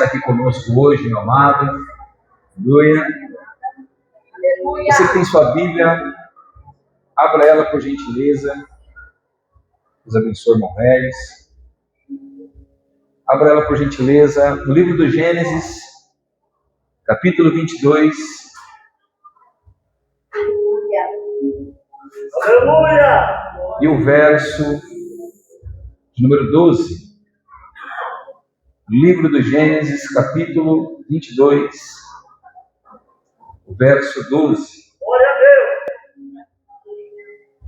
está aqui conosco hoje, meu amado. Aleluia. Você que tem sua Bíblia, abra ela por gentileza. Deus abençoe, irmão Regis. Abra ela por gentileza no livro do Gênesis, capítulo 22. Aleluia! E o verso de número 12. Livro do Gênesis, capítulo 22, o verso 12. Glória a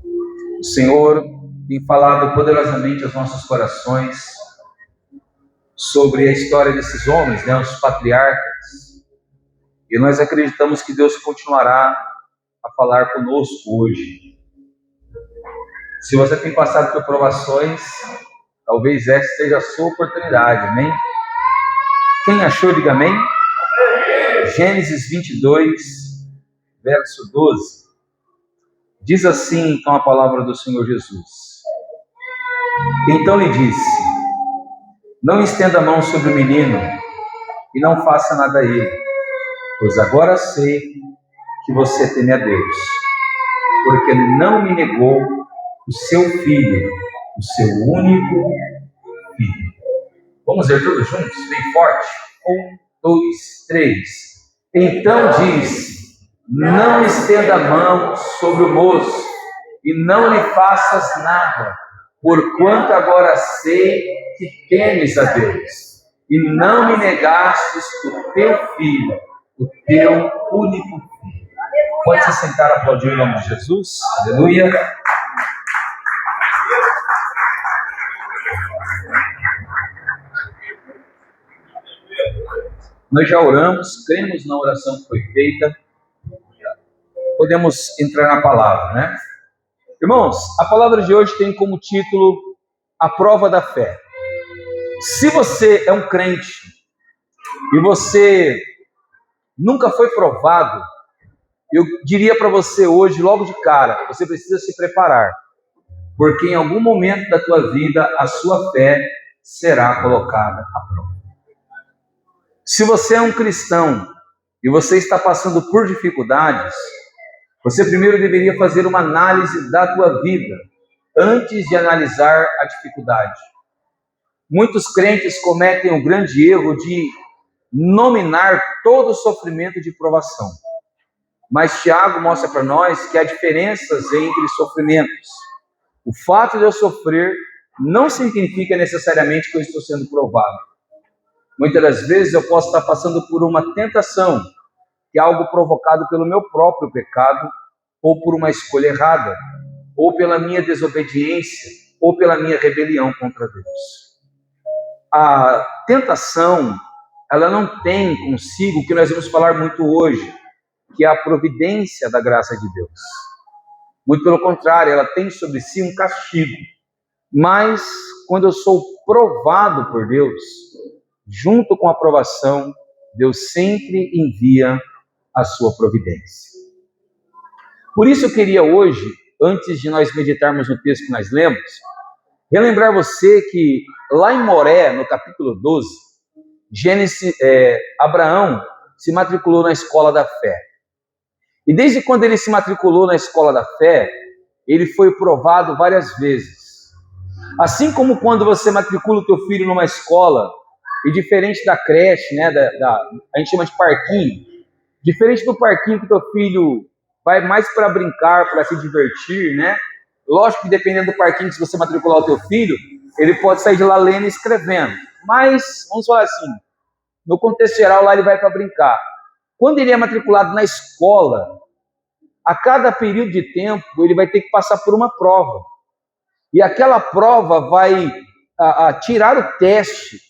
Deus! O Senhor tem falado poderosamente aos nossos corações sobre a história desses homens, os patriarcas. E nós acreditamos que Deus continuará a falar conosco hoje. Se você tem passado por provações, talvez essa seja a sua oportunidade, amém? Quem achou, diga amém. Gênesis 22, verso 12. Diz assim, então, a palavra do Senhor Jesus. Então lhe disse: não estenda a mão sobre o menino e não faça nada a ele, pois agora sei que você teme a Deus, porque ele não me negou o seu filho, o seu único filho. Vamos ver todos juntos, bem forte. 1, 2, 3. Então diz: não estenda a mão sobre o moço e não lhe faças nada, porquanto agora sei que temes a Deus e não me negastes o teu filho, o teu único filho. Pode se sentar, aplaudir em nome de Jesus. Aleluia. Nós já oramos, cremos na oração que foi feita. Podemos entrar na palavra, né? Irmãos, a palavra de hoje tem como título a prova da fé. Se você é um crente e você nunca foi provado, eu diria para você hoje, logo de cara, você precisa se preparar, porque em algum momento da tua vida a sua fé será colocada à prova. Se você é um cristão e você está passando por dificuldades, você primeiro deveria fazer uma análise da tua vida antes de analisar a dificuldade. Muitos crentes cometem o grande erro de nominar todo o sofrimento de provação. Mas Tiago mostra para nós que há diferenças entre sofrimentos. O fato de eu sofrer não significa necessariamente que eu estou sendo provado. Muitas das vezes eu posso estar passando por uma tentação, que é algo provocado pelo meu próprio pecado, ou por uma escolha errada, ou pela minha desobediência, ou pela minha rebelião contra Deus. A tentação, ela não tem consigo o que nós vamos falar muito hoje, que é a providência da graça de Deus. Muito pelo contrário, ela tem sobre si um castigo. Mas, quando eu sou provado por Deus, junto com a aprovação, Deus sempre envia a sua providência. Por isso eu queria hoje, antes de nós meditarmos no texto que nós lemos, relembrar você que lá em Moré, no capítulo 12, Abraão se matriculou na escola da fé. E desde quando ele se matriculou na escola da fé, ele foi provado várias vezes. Assim como quando você matricula o teu filho numa escola, e diferente da creche, a gente chama de parquinho, diferente do parquinho que teu filho vai mais para brincar, para se divertir, Lógico que dependendo do parquinho que você matricular o teu filho, ele pode sair de lá lendo e escrevendo. Mas, vamos falar assim, no contexto geral lá ele vai para brincar. Quando ele é matriculado na escola, a cada período de tempo ele vai ter que passar por uma prova. E aquela prova vai tirar o teste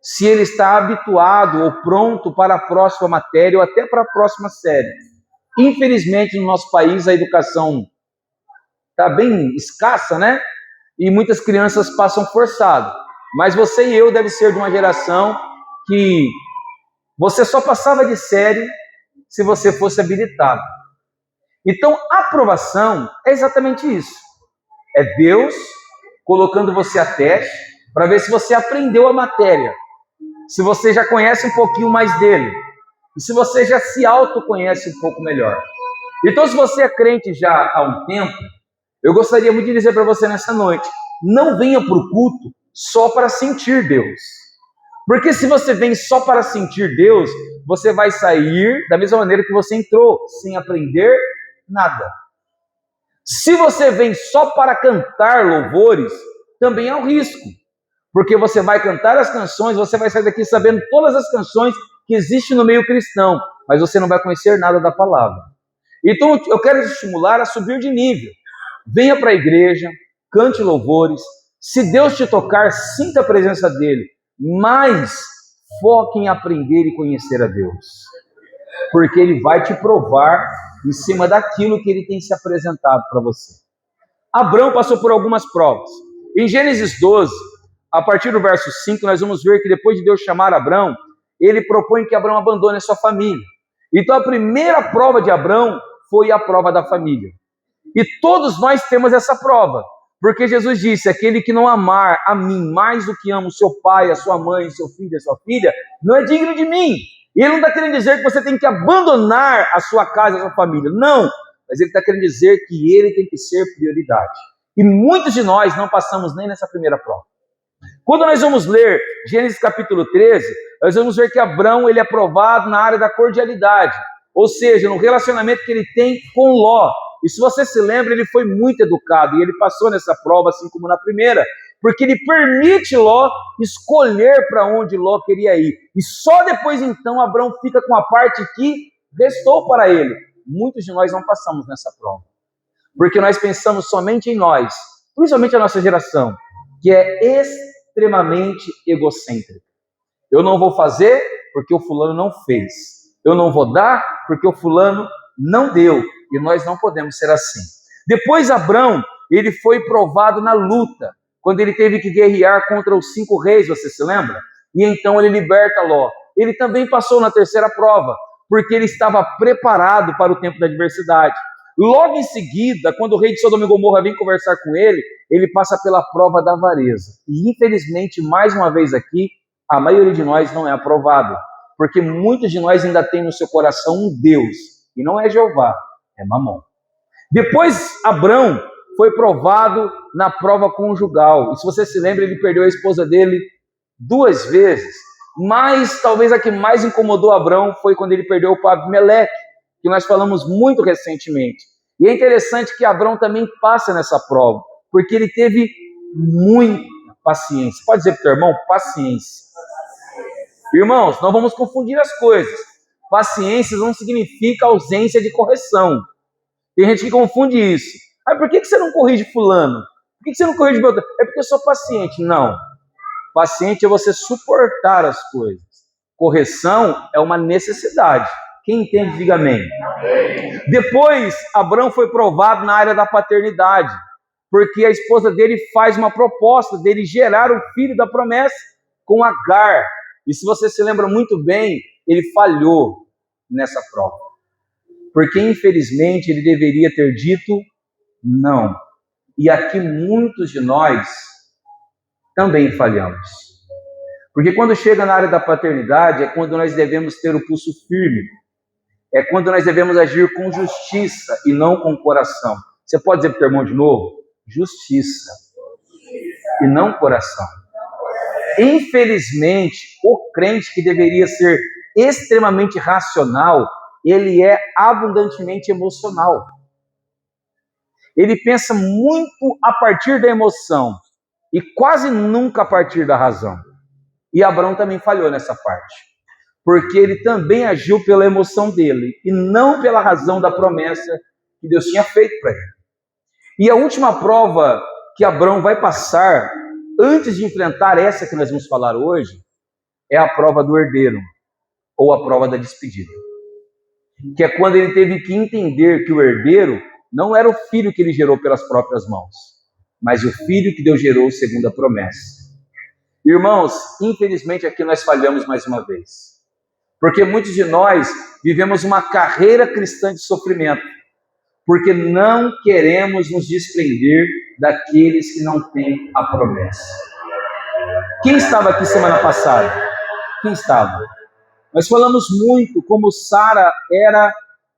se ele está habituado ou pronto para a próxima matéria ou até para a próxima série. Infelizmente, no nosso país, a educação está bem escassa, E muitas crianças passam forçado. Mas você e eu devem ser de uma geração que você só passava de série se você fosse habilitado. Então, a aprovação é exatamente isso. É Deus colocando você a teste para ver se você aprendeu a matéria. se você já conhece um pouquinho mais dele, e se você já se autoconhece um pouco melhor. Então, se você é crente já há um tempo, eu gostaria muito de dizer para você nessa noite, não venha para o culto só para sentir Deus. Porque se você vem só para sentir Deus, você vai sair da mesma maneira que você entrou, sem aprender nada. Se você vem só para cantar louvores, também há um risco. Porque você vai cantar as canções, você vai sair daqui sabendo todas as canções que existem no meio cristão, mas você não vai conhecer nada da palavra. Então eu quero te estimular a subir de nível. Venha para a igreja, cante louvores. Se Deus te tocar, sinta a presença dele. Mas foque em aprender e conhecer a Deus. Porque ele vai te provar em cima daquilo que ele tem se apresentado para você. Abrão passou por algumas provas. Em Gênesis 12, a partir do verso 5, nós vamos ver que depois de Deus chamar Abrão, ele propõe que Abrão abandone a sua família. Então a primeira prova de Abrão foi a prova da família. E todos nós temos essa prova, porque Jesus disse, aquele que não amar a mim mais do que ama o seu pai, a sua mãe, o seu filho, a sua filha, não é digno de mim. E ele não está querendo dizer que você tem que abandonar a sua casa, a sua família, não, mas ele está querendo dizer que ele tem que ser prioridade. E muitos de nós não passamos nem nessa primeira prova. Quando nós vamos ler Gênesis capítulo 13, nós vamos ver que Abrão ele é provado na área da cordialidade, ou seja, no relacionamento que ele tem com Ló. E se você se lembra, ele foi muito educado, e ele passou nessa prova, assim como na primeira, porque ele permite Ló escolher para onde Ló queria ir. E só depois então Abrão fica com a parte que restou para ele. Muitos de nós não passamos nessa prova, porque nós pensamos somente em nós, principalmente a nossa geração, que é extremamente egocêntrica. Eu não vou fazer porque o fulano não fez. Eu não vou dar porque o fulano não deu. E nós não podemos ser assim. Depois Abrão, ele foi provado na luta, quando ele teve que guerrear contra os 5 reis, você se lembra? E então ele liberta Ló. Ele também passou na terceira prova, porque ele estava preparado para o tempo da adversidade. Logo em seguida, quando o rei de Sodoma e Gomorra vem conversar com ele, ele passa pela prova da avareza. E infelizmente, mais uma vez aqui, a maioria de nós não é aprovado, porque muitos de nós ainda têm no seu coração um Deus, e não é Jeová, é Mamon. Depois, Abrão foi provado na prova conjugal. E se você se lembra, ele perdeu a esposa dele 2 vezes. Mas talvez a que mais incomodou Abrão foi quando ele perdeu o Abimeleque, que nós falamos muito recentemente. E é interessante que Abrão também passa nessa prova, porque ele teve muita paciência. Pode dizer para o teu irmão, paciência. Irmãos, não vamos confundir as coisas. Paciência não significa ausência de correção. Tem gente que confunde isso. Ah, por que você não corrige fulano? Por que você não corrige meu? É porque eu sou paciente. Não. Paciente é você suportar as coisas. Correção é uma necessidade. Quem entende, diga amém. Depois, Abrão foi provado na área da paternidade, porque a esposa dele faz uma proposta dele gerar o filho da promessa com Agar. E se você se lembra muito bem, ele falhou nessa prova. Porque, infelizmente, ele deveria ter dito não. E aqui muitos de nós também falhamos. Porque quando chega na área da paternidade, é quando nós devemos ter o pulso firme. É quando nós devemos agir com justiça e não com coração. Você pode dizer para o teu irmão de novo? Justiça e não coração. Infelizmente, o crente que deveria ser extremamente racional, ele é abundantemente emocional. Ele pensa muito a partir da emoção e quase nunca a partir da razão. E Abrão também falhou nessa parte, porque ele também agiu pela emoção dele e não pela razão da promessa que Deus tinha feito para ele. E a última prova que Abrão vai passar, antes de enfrentar essa que nós vamos falar hoje, é a prova do herdeiro, ou a prova da despedida. Que é quando ele teve que entender que o herdeiro não era o filho que ele gerou pelas próprias mãos, mas o filho que Deus gerou segundo a promessa. Irmãos, infelizmente aqui nós falhamos mais uma vez, porque muitos de nós vivemos uma carreira cristã de sofrimento, porque não queremos nos desprender daqueles que não têm a promessa. Quem estava aqui semana passada? Quem estava? Nós falamos muito como Sara era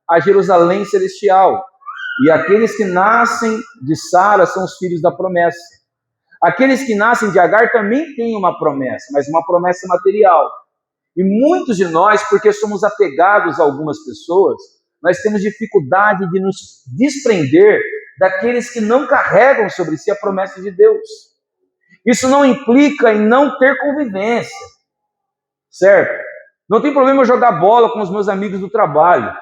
a Jerusalém celestial. E aqueles que nascem de Sara são os filhos da promessa. Aqueles que nascem de Agar também têm uma promessa, mas uma promessa material. E muitos de nós, porque somos apegados a algumas pessoas, nós temos dificuldade de nos desprender daqueles que não carregam sobre si a promessa de Deus. Isso não implica em não ter convivência, certo? Não tem problema eu jogar bola com os meus amigos do trabalho.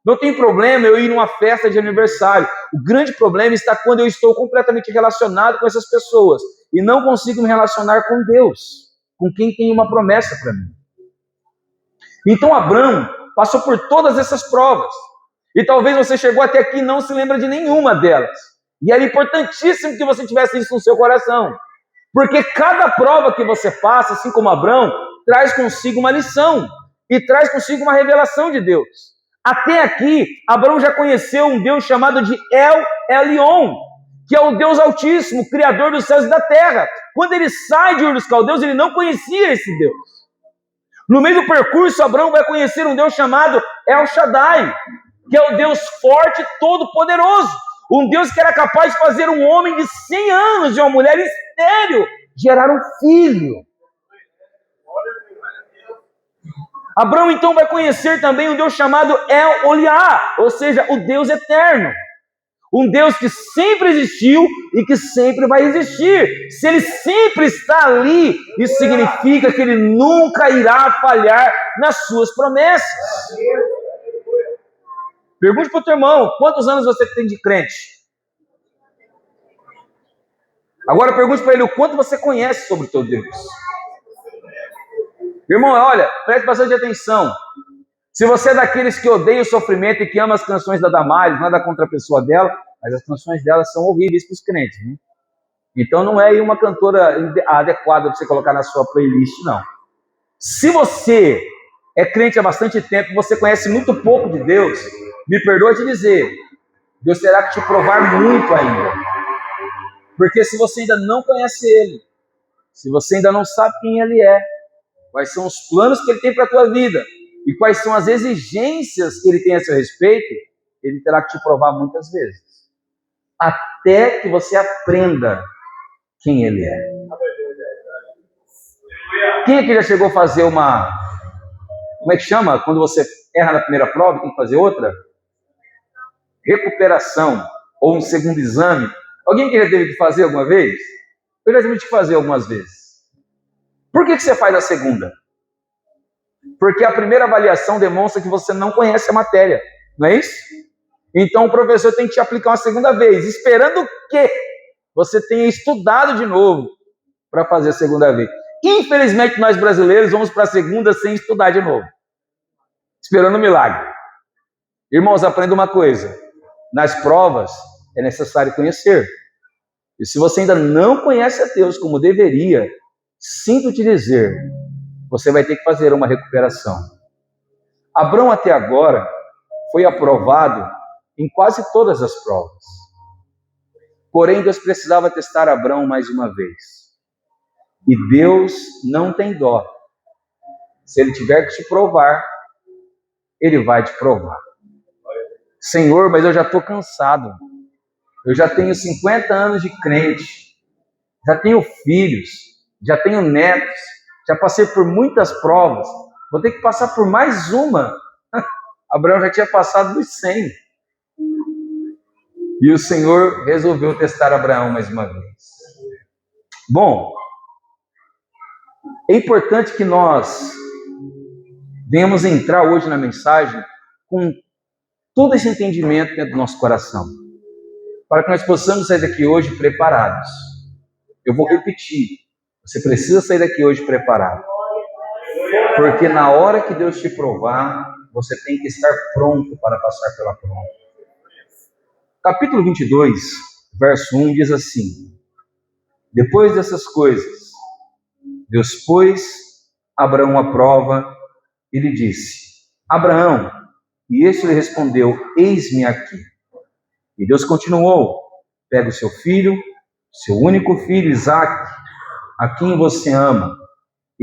Não tem problema eu ir numa festa de aniversário. O grande problema está quando eu estou completamente relacionado com essas pessoas e não consigo me relacionar com Deus, com quem tem uma promessa para mim. Então Abrão passou por todas essas provas. E talvez você chegou até aqui e não se lembra de nenhuma delas. E era importantíssimo que você tivesse isso no seu coração. Porque cada prova que você passa, assim como Abrão, traz consigo uma lição. E traz consigo uma revelação de Deus. Até aqui, Abrão já conheceu um Deus chamado de El Elyon, que é o Deus Altíssimo, Criador dos céus e da terra. Quando ele sai de Ur dos Caldeus, ele não conhecia esse Deus. No meio do percurso, Abrão vai conhecer um Deus chamado El Shaddai, que é o Deus forte e todo-poderoso. Um Deus que era capaz de fazer um homem de 100 anos e uma mulher estéril gerar um filho. Abrão então vai conhecer também um Deus chamado El Oliá, ou seja, o Deus eterno. Um Deus que sempre existiu e que sempre vai existir. Se ele sempre está ali, isso significa que ele nunca irá falhar nas suas promessas. Pergunte para o teu irmão, quantos anos você tem de crente? Agora pergunte para ele o quanto você conhece sobre o teu Deus. Irmão, olha, preste bastante atenção. Se você é daqueles que odeia o sofrimento e que ama as canções da Damares, nada contra a pessoa dela, mas as canções dela são horríveis para os crentes, né? Então não é uma cantora adequada para você colocar na sua playlist, não. Se você é crente há bastante tempo, você conhece muito pouco de Deus, me perdoa te dizer, Deus terá que te provar muito ainda. Porque se você ainda não conhece Ele, se você ainda não sabe quem Ele é, quais são os planos que Ele tem para a tua vida e quais são as exigências que Ele tem a seu respeito, Ele terá que te provar muitas vezes. Até que você aprenda quem Ele é. Quem aqui já chegou a fazer uma... Como é que chama? Quando você erra na primeira prova, tem que fazer outra? Recuperação. Ou um segundo exame. Alguém que já teve que fazer alguma vez? Eu já tive que fazer algumas vezes. Por que você faz a segunda? Porque a primeira avaliação demonstra que você não conhece a matéria, não é isso? Então o professor tem que te aplicar uma segunda vez, esperando que você tenha estudado de novo para fazer a segunda vez. Infelizmente nós brasileiros vamos para a segunda sem estudar de novo, esperando um milagre. Irmãos, aprenda uma coisa, nas provas é necessário conhecer. E se você ainda não conhece a Deus como deveria, sinto te dizer, você vai ter que fazer uma recuperação. Abrão até agora foi aprovado em quase todas as provas. Porém, Deus precisava testar Abrão mais uma vez. E Deus não tem dó. Se Ele tiver que te provar, Ele vai te provar. Senhor, mas eu já estou cansado. Eu já tenho 50 anos de crente. Já tenho filhos. Já tenho netos. Já passei por muitas provas. Vou ter que passar por mais uma. Abraão já tinha passado dos 100. E o Senhor resolveu testar Abraão mais uma vez. Bom, é importante que nós venhamos entrar hoje na mensagem com todo esse entendimento dentro do nosso coração, para que nós possamos sair daqui hoje preparados. Eu vou repetir, você precisa sair daqui hoje preparado, porque na hora que Deus te provar, você tem que estar pronto para passar pela prova. Capítulo 22, verso 1 diz assim: depois dessas coisas, Deus pôs Abraão à prova e lhe disse: Abraão, e este lhe respondeu: eis-me aqui. E Deus continuou: pega o seu filho, seu único filho Isaque, a quem você ama,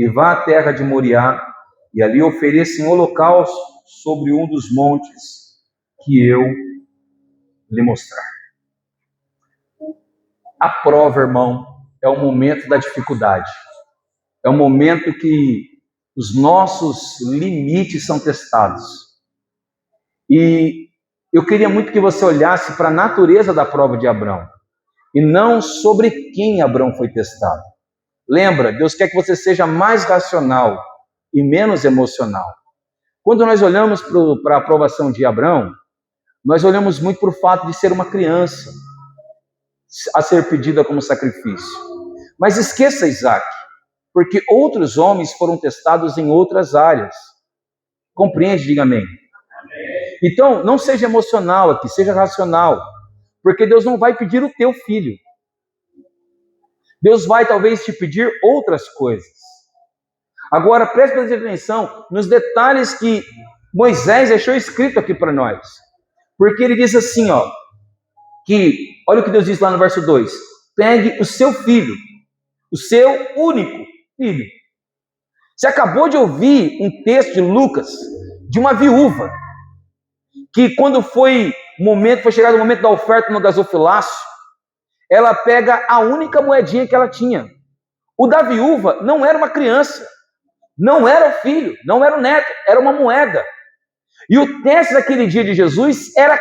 e vá à terra de Moriá, e ali ofereça em holocausto sobre um dos montes que eu lhe mostrar. A prova, irmão, é o momento da dificuldade. É o momento que os nossos limites são testados. E eu queria muito que você olhasse para a natureza da prova de Abrão, e não sobre quem Abrão foi testado. Lembra, Deus quer que você seja mais racional e menos emocional. Quando nós olhamos para a aprovação de Abrão, nós olhamos muito para o fato de ser uma criança a ser pedida como sacrifício. Mas esqueça Isaac, porque outros homens foram testados em outras áreas. Compreende? Diga amém. Então, não seja emocional aqui, seja racional, porque Deus não vai pedir o teu filho. Deus vai talvez te pedir outras coisas. Agora, preste atenção nos detalhes que Moisés deixou escrito aqui para nós. Porque ele diz assim, olha o que Deus diz lá no verso 2. Pegue o seu filho, o seu único filho. Você acabou de ouvir um texto de Lucas, de uma viúva, que quando foi chegado o momento da oferta no gasofilácio, ela pega a única moedinha que ela tinha. O da viúva não era uma criança, não era o filho, não era o neto, era uma moeda. E o teste daquele dia de Jesus era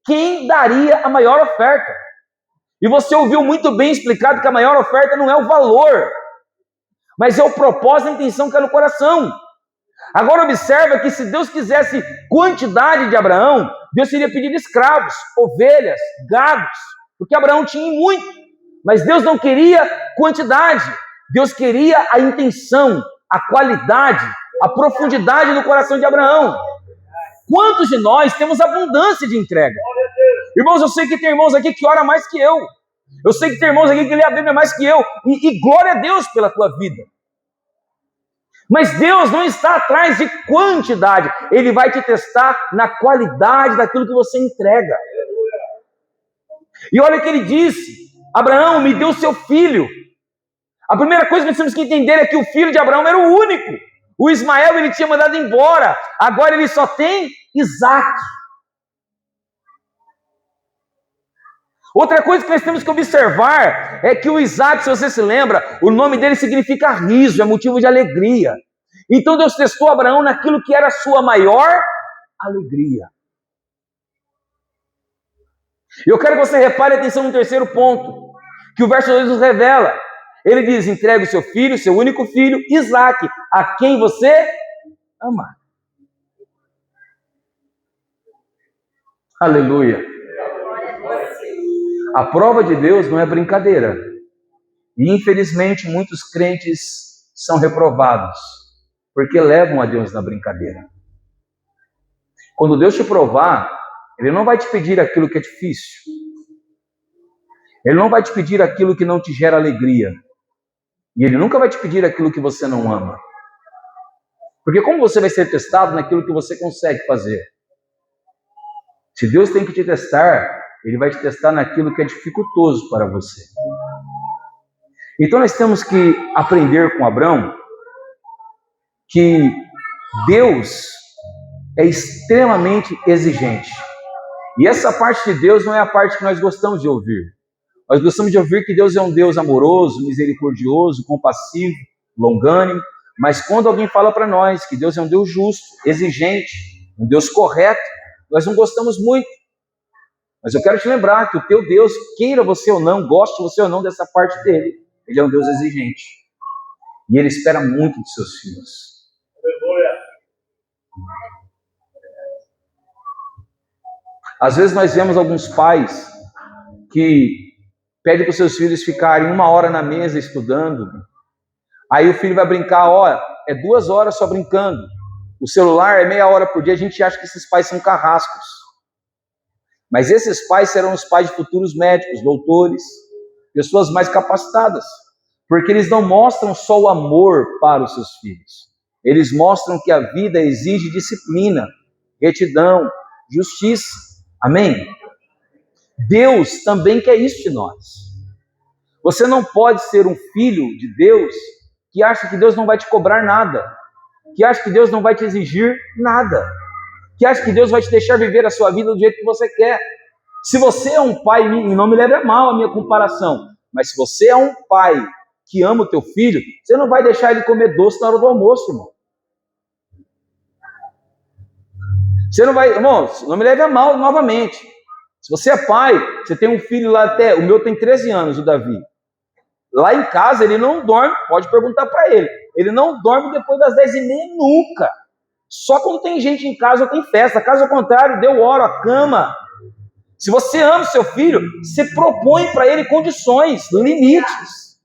quem daria a maior oferta. E você ouviu muito bem explicado que a maior oferta não é o valor, mas é o propósito e a intenção que é no coração. Agora observa que se Deus quisesse quantidade de Abraão, Deus teria pedido escravos, ovelhas, gados, porque Abraão tinha muito, mas Deus não queria quantidade, Deus queria a intenção, a qualidade, a profundidade do coração de Abraão. Quantos de nós temos abundância de entrega? Irmãos, eu sei que tem irmãos aqui que oram mais que eu. Eu sei que tem irmãos aqui que lê a Bíblia mais que eu. E glória a Deus pela tua vida. Mas Deus não está atrás de quantidade. Ele vai te testar na qualidade daquilo que você entrega. E olha o que ele disse. Abraão, me deu seu filho. A primeira coisa que nós temos que entender é que o filho de Abraão era o único. O Ismael ele tinha mandado embora. Agora ele só tem Isaac. Outra coisa que nós temos que observar é que o Isaac, se você se lembra, o nome dele significa riso, é motivo de alegria. Então Deus testou Abraão naquilo que era a sua maior alegria. E eu quero que você repare atenção no terceiro ponto, que o verso 2 nos revela. Ele diz, entrega o seu filho, seu único filho, Isaac, a quem você ama. Aleluia. A prova de Deus não é brincadeira. E infelizmente muitos crentes são reprovados, porque levam a Deus na brincadeira. Quando Deus te provar, Ele não vai te pedir aquilo que é difícil. Ele não vai te pedir aquilo que não te gera alegria. E Ele nunca vai te pedir aquilo que você não ama. Porque como você vai ser testado naquilo que você consegue fazer? Se Deus tem que te testar, Ele vai te testar naquilo que é dificultoso para você. Então nós temos que aprender com Abrão que Deus é extremamente exigente. E essa parte de Deus não é a parte que nós gostamos de ouvir. Nós gostamos de ouvir que Deus é um Deus amoroso, misericordioso, compassivo, longânimo. Mas quando alguém fala para nós que Deus é um Deus justo, exigente, um Deus correto, nós não gostamos muito. Mas eu quero te lembrar que o teu Deus, queira você ou não, goste você ou não dessa parte dele, Ele é um Deus exigente. E Ele espera muito dos seus filhos. Às vezes nós vemos alguns pais que pedem para os seus filhos ficarem 1 hora na mesa estudando. Aí o filho vai brincar, é 2 horas só brincando. O celular é meia hora por dia, a gente acha que esses pais são carrascos. Mas esses pais serão os pais de futuros médicos, doutores, pessoas mais capacitadas. Porque eles não mostram só o amor para os seus filhos. Eles mostram que a vida exige disciplina, retidão, justiça. Amém? Deus também quer isso de nós. Você não pode ser um filho de Deus que acha que Deus não vai te cobrar nada, que acha que Deus não vai te exigir nada, que acha que Deus vai te deixar viver a sua vida do jeito que você quer. Se você é um pai, e não me leve a mal a minha comparação, mas se você é um pai que ama o teu filho, você não vai deixar ele comer doce na hora do almoço, irmão. Você não vai, irmãos, não me leve a mal novamente. Se você é pai, você tem um filho lá até, o meu tem 13 anos, o Davi. Lá em casa ele não dorme, pode perguntar para ele. Ele não dorme depois das 10h30 nunca. Só quando tem gente em casa ou tem festa. Caso contrário, deu hora, a cama. Se você ama o seu filho, você propõe para ele condições, limites.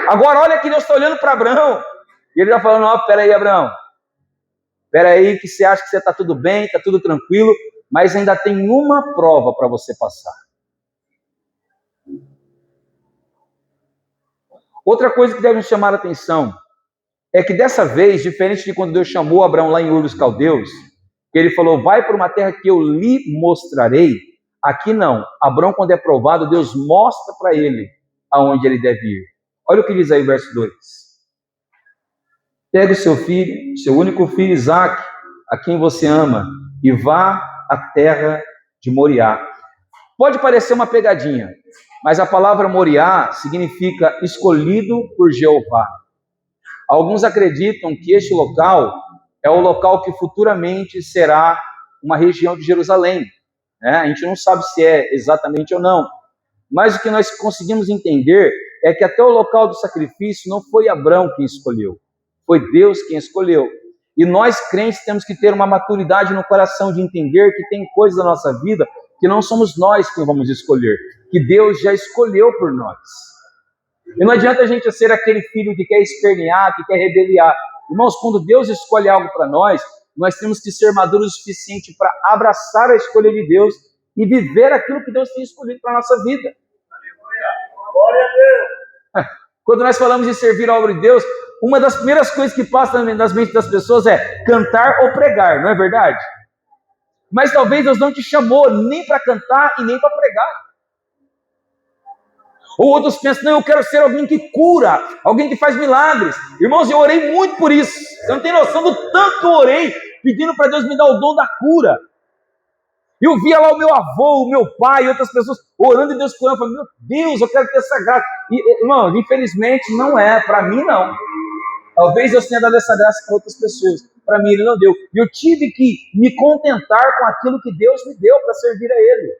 Agora olha que Deus está olhando para Abraão. E ele está falando, ó, peraí, Abraão. Peraí que você acha que você está tudo bem, está tudo tranquilo, mas ainda tem uma prova para você passar. Outra coisa que deve nos chamar a atenção é que dessa vez, diferente de quando Deus chamou Abraão lá em Ur dos Caldeus, que ele falou, vai para uma terra que eu lhe mostrarei, aqui não. Abraão, quando é provado, Deus mostra para ele aonde ele deve ir. Olha o que diz aí o verso 2. Pega o seu filho, seu único filho Isaque, a quem você ama, e vá à terra de Moriá. Pode parecer uma pegadinha, mas a palavra Moriá significa escolhido por Jeová. Alguns acreditam que este local é o local que futuramente será uma região de Jerusalém. A gente não sabe se é exatamente ou não, mas o que nós conseguimos entender é que até o local do sacrifício não foi Abraão quem escolheu, foi Deus quem escolheu. E nós crentes temos que ter uma maturidade no coração de entender que tem coisas da nossa vida que não somos nós que vamos escolher, que Deus já escolheu por nós. E não adianta a gente ser aquele filho que quer espernear, que quer rebeliar. Irmãos, quando Deus escolhe algo para nós temos que ser maduros o suficiente para abraçar a escolha de Deus e viver aquilo que Deus tem escolhido para a nossa vida. Glória a Deus. Quando nós falamos de servir a obra de Deus, uma das primeiras coisas que passa nas mentes das pessoas é cantar ou pregar, não é verdade? Mas talvez Deus não te chamou nem para cantar e nem para pregar. Ou outros pensam, não, eu quero ser alguém que cura, alguém que faz milagres. Irmãos, eu orei muito por isso. Você não tem noção do tanto que eu orei, pedindo para Deus me dar o dom da cura. Eu via lá o meu avô, o meu pai e outras pessoas orando e Deus curando. Eu falei, meu Deus, eu quero ter essa graça. E, irmão, infelizmente não é, para mim não. Talvez Deus tenha dado essa graça para outras pessoas. Para mim Ele não deu. E eu tive que me contentar com aquilo que Deus me deu para servir a Ele.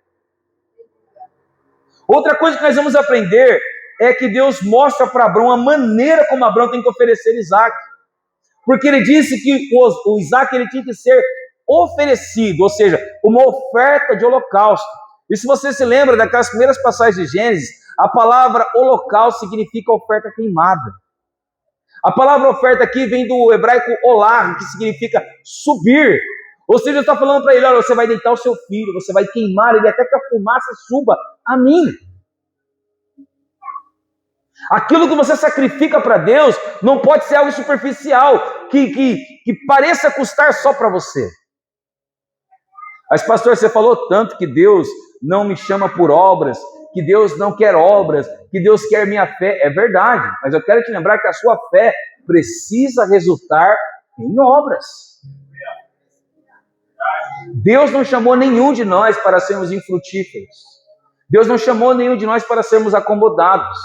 Outra coisa que nós vamos aprender é que Deus mostra para Abraão a maneira como Abraão tem que oferecer Isaque. Porque ele disse que o Isaque ele tinha que ser oferecido, ou seja, uma oferta de holocausto. E se você se lembra daquelas primeiras passagens de Gênesis, a palavra holocausto significa oferta queimada. A palavra oferta aqui vem do hebraico olar, que significa subir. Ou seja, Deus está falando para ele, olha, você vai deitar o seu filho, você vai queimar ele até que a fumaça suba a mim. Aquilo que você sacrifica para Deus não pode ser algo superficial, que pareça custar só para você. Mas pastor, você falou tanto que Deus não me chama por obras, que Deus não quer obras, que Deus quer minha fé. É verdade, mas eu quero te lembrar que a sua fé precisa resultar em obras. Deus não chamou nenhum de nós para sermos infrutíferos. Deus não chamou nenhum de nós para sermos acomodados.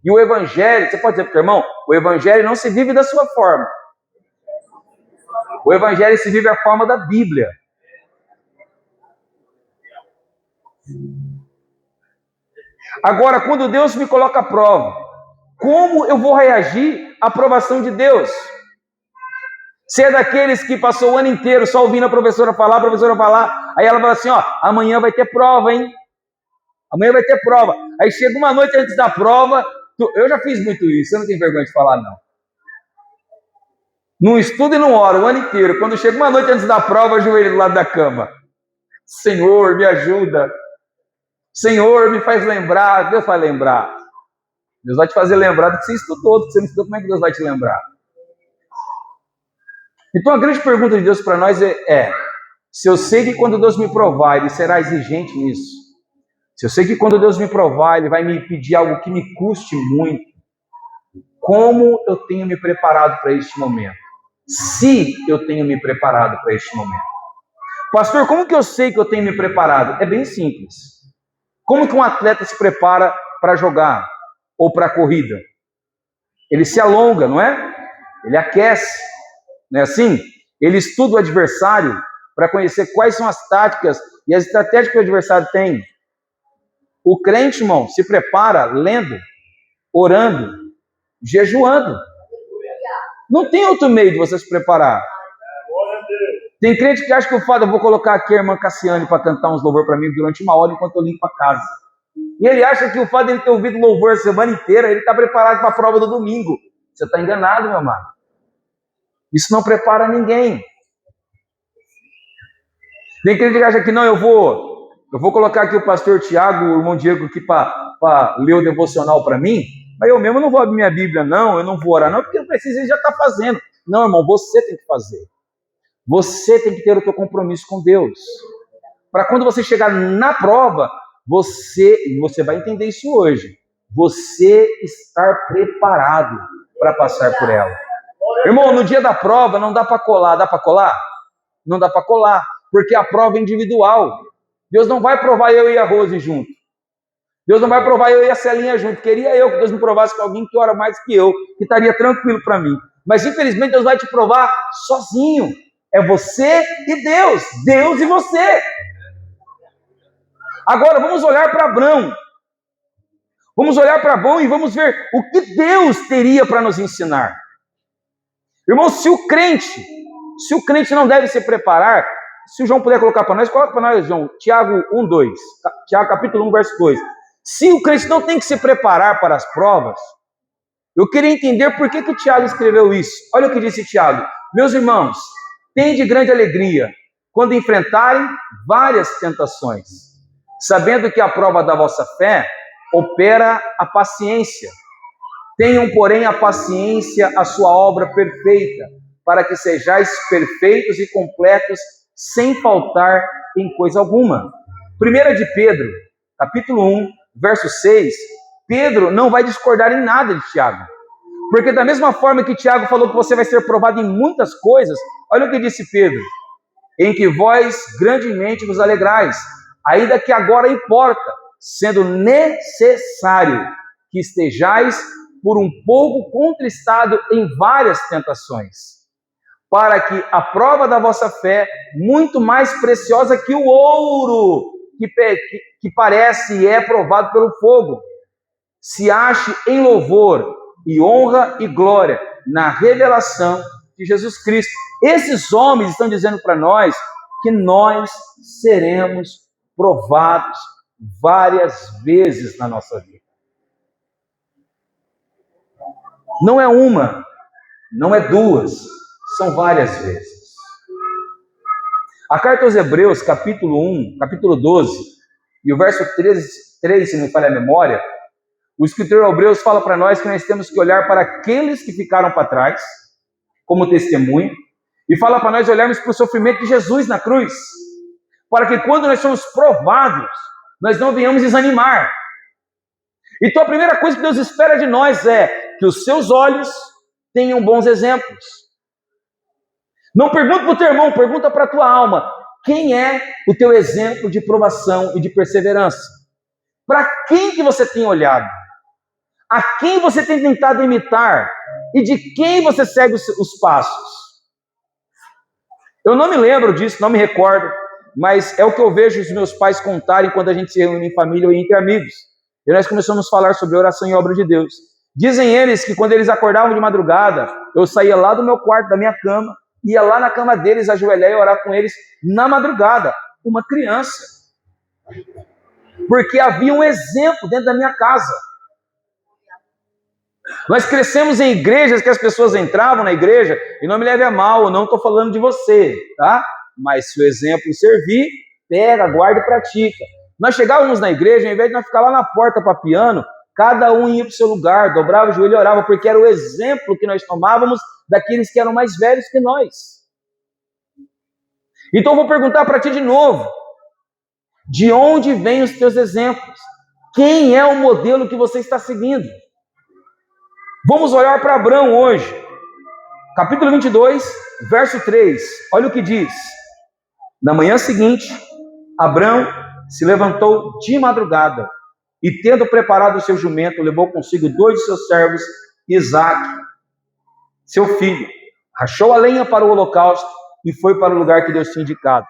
E o Evangelho, você pode dizer para o irmão, o Evangelho não se vive da sua forma. O Evangelho se vive a forma da Bíblia. Agora, quando Deus me coloca à prova, como eu vou reagir à aprovação de Deus? Você é daqueles que passou o ano inteiro só ouvindo a professora falar, aí ela fala assim, ó, amanhã vai ter prova, hein? Amanhã vai ter prova. Aí chega uma noite antes da prova, eu já fiz muito isso, eu não tenho vergonha de falar, não. Não estudo e não oro o ano inteiro. Quando chega uma noite antes da prova, eu ajoelho do lado da cama. Senhor, me ajuda. Senhor, me faz lembrar. Deus vai lembrar. Deus vai te fazer lembrar do que você estudou, do que você não estudou, como é que Deus vai te lembrar? Então a grande pergunta de Deus para nós é, se eu sei que quando Deus me provar, Ele será exigente nisso, Se eu sei que quando Deus me provar, Ele vai me pedir algo que me custe muito, como eu tenho me preparado para este momento? Se eu tenho me preparado para este momento. Pastor, como que eu sei que eu tenho me preparado? É bem simples. Como que um atleta se prepara para jogar ou para a corrida? Ele se alonga, não é? Ele aquece, não é assim? Ele estuda o adversário para conhecer quais são as táticas e as estratégias que o adversário tem. O crente, irmão, se prepara lendo, orando, jejuando. Não tem outro meio de você se preparar. Tem crente que acha que o fato, eu vou colocar aqui a irmã Cassiane para cantar uns louvor para mim durante 1 hora enquanto eu limpo a casa. E ele acha que o fato de ele ter ouvido louvor a semana inteira, ele está preparado para a prova do domingo. Você está enganado, meu amado. Isso não prepara ninguém. Tem crente que acha que não, eu vou colocar aqui o pastor Tiago, o irmão Diego aqui para ler o devocional para mim, mas eu mesmo não vou abrir minha Bíblia não, eu não vou orar não, porque eu preciso, ele já está fazendo. Não, irmão, você tem que fazer. Você tem que ter o teu compromisso com Deus. Para quando você chegar na prova, você vai entender isso hoje, você estar preparado para passar por ela. Irmão, no dia da prova não dá para colar. Dá para colar? Não dá para colar, porque a prova é individual. Deus não vai provar eu e a Rose junto. Deus não vai provar eu e a Celinha junto. Queria eu que Deus me provasse com alguém que ora mais que eu, que estaria tranquilo para mim. Mas infelizmente Deus vai te provar sozinho. É você e Deus. Deus e você. Agora vamos olhar para Abrão. Vamos olhar para Abrão e vamos ver o que Deus teria para nos ensinar. Irmão, se o crente não deve se preparar, se o João puder colocar para nós, coloca para nós, João, Tiago 1:2, Tiago capítulo 1, verso 2. Se o crente não tem que se preparar para as provas, eu queria entender por que o Tiago escreveu isso. Olha o que disse Tiago. Meus irmãos, tende grande alegria quando enfrentarem várias tentações, sabendo que a prova da vossa fé opera a paciência. Tenham, porém, a paciência a sua obra perfeita, para que sejais perfeitos e completos, sem faltar em coisa alguma. 1 de Pedro, capítulo 1, verso 6, Pedro não vai discordar em nada de Tiago. Porque da mesma forma que Tiago falou que você vai ser provado em muitas coisas, olha o que disse Pedro. Em que vós grandemente vos alegrais, ainda que agora importa, sendo necessário que estejais por um pouco contristado em várias tentações, para que a prova da vossa fé, muito mais preciosa que o ouro, que parece e é provado pelo fogo, se ache em louvor e honra e glória na revelação de Jesus Cristo. Esses homens estão dizendo para nós que nós seremos provados várias vezes na nossa vida. Não é uma, não é duas, são várias vezes. A carta aos Hebreus, capítulo 1, capítulo 12, e o verso 3, se não me falha a memória, o escritor Hebreus fala para nós que nós temos que olhar para aqueles que ficaram para trás, como testemunho, e fala para nós olharmos para o sofrimento de Jesus na cruz, para que quando nós somos provados, nós não venhamos desanimar. Então a primeira coisa que Deus espera de nós é que os seus olhos tenham bons exemplos. Não pergunta para o teu irmão, pergunta para a tua alma. Quem é o teu exemplo de provação e de perseverança? Para quem que você tem olhado? A quem você tem tentado imitar? E de quem você segue os passos? Eu não me lembro disso, não me recordo, mas é o que eu vejo os meus pais contarem quando a gente se reúne em família ou entre amigos. E nós começamos a falar sobre oração e obra de Deus. Dizem eles que quando eles acordavam de madrugada, eu saía lá do meu quarto, da minha cama, ia lá na cama deles, ajoelhar e orar com eles na madrugada. Uma criança. Porque havia um exemplo dentro da minha casa. Nós crescemos em igrejas que as pessoas entravam na igreja, e não me leve a mal, eu não estou falando de você, tá? Mas se o exemplo servir, pega, guarda e pratica. Nós chegávamos na igreja, ao invés de nós ficar lá na porta papiando, cada um ia para o seu lugar, dobrava o joelho e orava, porque era o exemplo que nós tomávamos daqueles que eram mais velhos que nós. Então eu vou perguntar para ti de novo. De onde vêm os teus exemplos? Quem é o modelo que você está seguindo? Vamos olhar para Abrão hoje. Capítulo 22, verso 3. Olha o que diz. Na manhã seguinte, Abrão se levantou de madrugada e, tendo preparado o seu jumento, levou consigo 2 de seus servos, Isaque, seu filho. Rachou a lenha para o holocausto e foi para o lugar que Deus tinha indicado.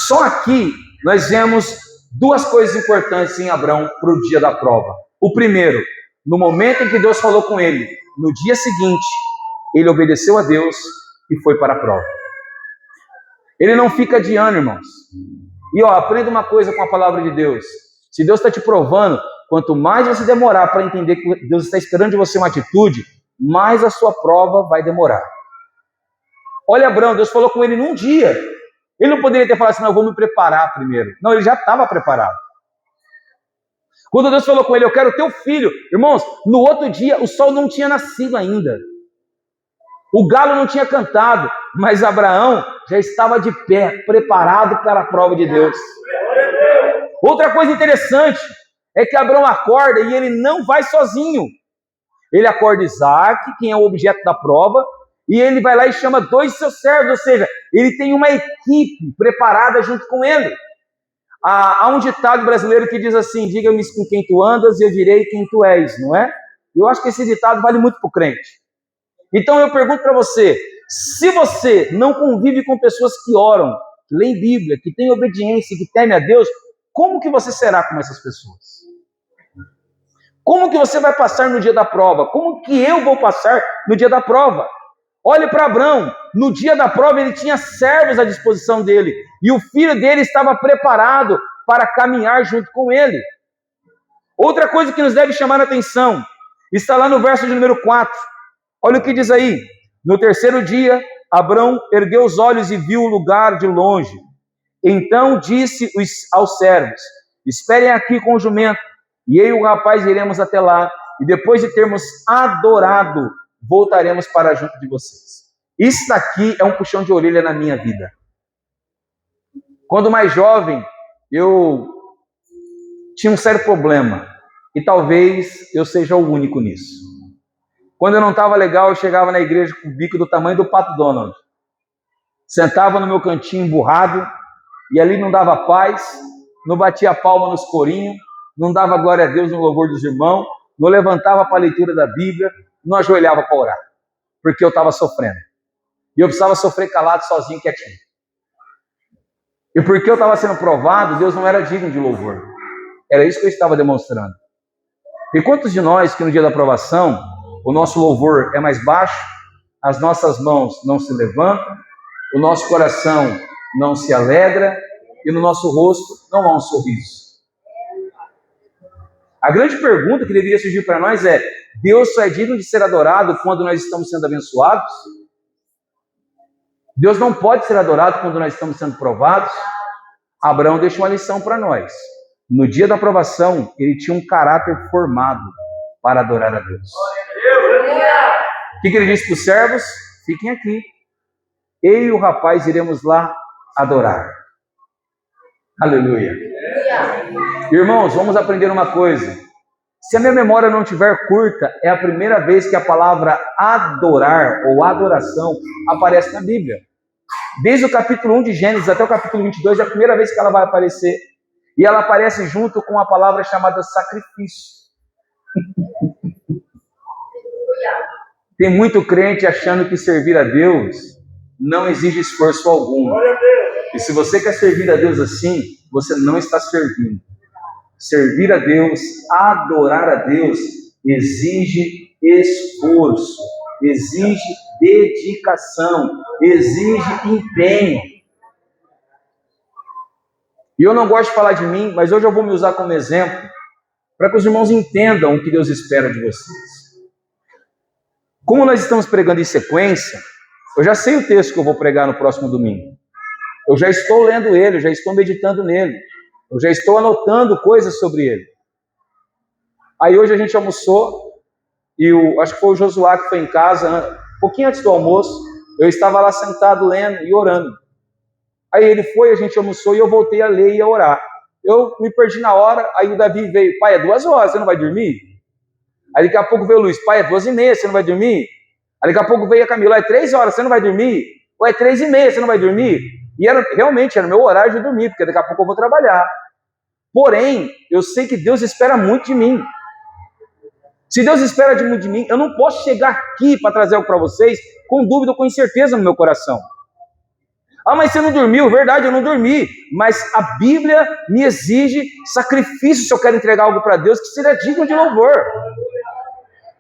Só aqui nós vemos 2 coisas importantes em Abrão para o dia da prova. O primeiro, no momento em que Deus falou com ele, no dia seguinte, ele obedeceu a Deus e foi para a prova. Ele não fica adiando, irmãos. E aprenda uma coisa com a palavra de Deus. Se Deus está te provando, quanto mais você demorar para entender que Deus está esperando de você uma atitude, mais a sua prova vai demorar. Olha Abrão, Deus falou com ele num dia. Ele não poderia ter falado assim, não, eu vou me preparar primeiro. Não, ele já estava preparado. Quando Deus falou com ele, eu quero teu filho. Irmãos, no outro dia o sol não tinha nascido ainda. O galo não tinha cantado, mas Abraão já estava de pé, preparado para a prova de Deus. Outra coisa interessante é que Abraão acorda e ele não vai sozinho. Ele acorda Isaque, quem é o objeto da prova, e ele vai lá e chama 2 de seus servos, ou seja, ele tem uma equipe preparada junto com ele. Há um ditado brasileiro que diz assim, diga-me com quem tu andas e eu direi quem tu és, não é? Eu acho que esse ditado vale muito para o crente. Então eu pergunto para você, se você não convive com pessoas que oram, que leem Bíblia, que têm obediência, que temem a Deus, como que você será com essas pessoas? Como que você vai passar no dia da prova? Como que eu vou passar no dia da prova? Olhe para Abrão, no dia da prova ele tinha servos à disposição dele, e o filho dele estava preparado para caminhar junto com ele. Outra coisa que nos deve chamar a atenção, está lá no verso de número 4, olha o que diz aí, no 3º dia, Abrão ergueu os olhos e viu o lugar de longe, então disse aos servos, esperem aqui com o jumento, e eu e o rapaz iremos até lá, e depois de termos adorado, voltaremos para junto de vocês. Isso aqui é um puxão de orelha na minha vida. Quando mais jovem, eu tinha um sério problema, e talvez eu seja o único nisso. Quando eu não estava legal, eu chegava na igreja com o bico do tamanho do Pato Donald. Sentava no meu cantinho emburrado, e ali não dava paz, não batia palma nos corinhos, não dava glória a Deus no louvor dos irmãos, não levantava para a leitura da Bíblia, não ajoelhava para orar, porque eu estava sofrendo. E eu precisava sofrer calado, sozinho, quietinho. E porque eu estava sendo provado, Deus não era digno de louvor. Era isso que eu estava demonstrando. E quantos de nós que no dia da provação, o nosso louvor é mais baixo, as nossas mãos não se levantam, o nosso coração não se alegra e no nosso rosto não há um sorriso. A grande pergunta que deveria surgir para nós é, Deus só é digno de ser adorado quando nós estamos sendo abençoados? Deus não pode ser adorado quando nós estamos sendo provados? Abraão deixa uma lição para nós. No dia da provação, ele tinha um caráter formado para adorar a Deus. O que ele disse para os servos? Fiquem aqui. Eu e o rapaz iremos lá adorar. Aleluia. Irmãos, vamos aprender uma coisa. Se a minha memória não estiver curta, é a primeira vez que a palavra adorar ou adoração aparece na Bíblia. Desde o capítulo 1 de Gênesis até o capítulo 22, é a primeira vez que ela vai aparecer. E ela aparece junto com a palavra chamada sacrifício. Tem muito crente achando que servir a Deus não exige esforço algum. E se você quer servir a Deus assim, você não está servindo. Servir a Deus, adorar a Deus, exige esforço, exige dedicação, exige empenho. E eu não gosto de falar de mim, mas hoje eu vou me usar como exemplo, para que os irmãos entendam o que Deus espera de vocês. Como nós estamos pregando em sequência, eu já sei o texto que eu vou pregar no próximo domingo. Eu já estou lendo ele, eu já estou meditando nele. Eu já estou anotando coisas sobre ele. Aí hoje a gente almoçou, e acho que foi o Josué que foi em casa, um pouquinho antes do almoço, eu estava lá sentado lendo e orando. Aí ele foi, a gente almoçou e eu voltei a ler e a orar. Eu me perdi na hora, aí o Davi veio, pai, é 2 horas, você não vai dormir? Aí daqui a pouco veio o Luiz, pai, é 2h30, você não vai dormir? Aí daqui a pouco veio a Camila, é 3 horas, você não vai dormir? Ou é 3h30, você não vai dormir? E realmente era o meu horário de dormir, porque daqui a pouco eu vou trabalhar. Porém, eu sei que Deus espera muito de mim. Se Deus espera muito de mim, eu não posso chegar aqui para trazer algo para vocês com dúvida ou com incerteza no meu coração. Ah, mas você não dormiu? Verdade, eu não dormi. Mas a Bíblia me exige sacrifício se eu quero entregar algo para Deus que seja digno de louvor.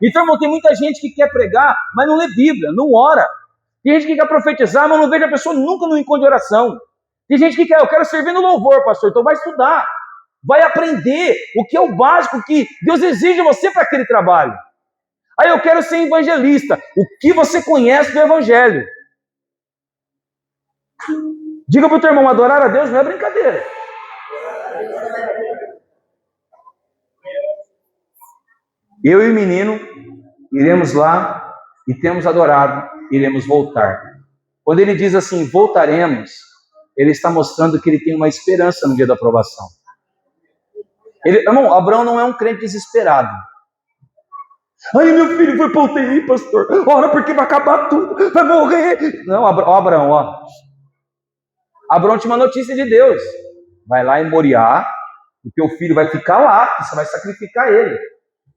Então, irmão, tem muita gente que quer pregar, mas não lê Bíblia, não ora. Tem gente que quer profetizar, mas não vejo a pessoa nunca no encontro de oração. Tem gente que quer, eu quero servir no louvor, pastor, então vai estudar. Vai aprender o que é o básico que Deus exige de você para aquele trabalho. Aí eu quero ser evangelista. O que você conhece do Evangelho? Diga para o teu irmão, adorar a Deus não é brincadeira. Eu e o menino iremos lá e temos adorado, iremos voltar. Quando ele diz assim, voltaremos, ele está mostrando que ele tem uma esperança no dia da aprovação. Irmão, Abraão não é um crente desesperado. Ai, meu filho foi para o UTI, pastor. Ora, porque vai acabar tudo, vai morrer. Não, Abraão, ó. Abraão tinha uma notícia de Deus. Vai lá em Moriá, o teu filho vai ficar lá, você vai sacrificar ele.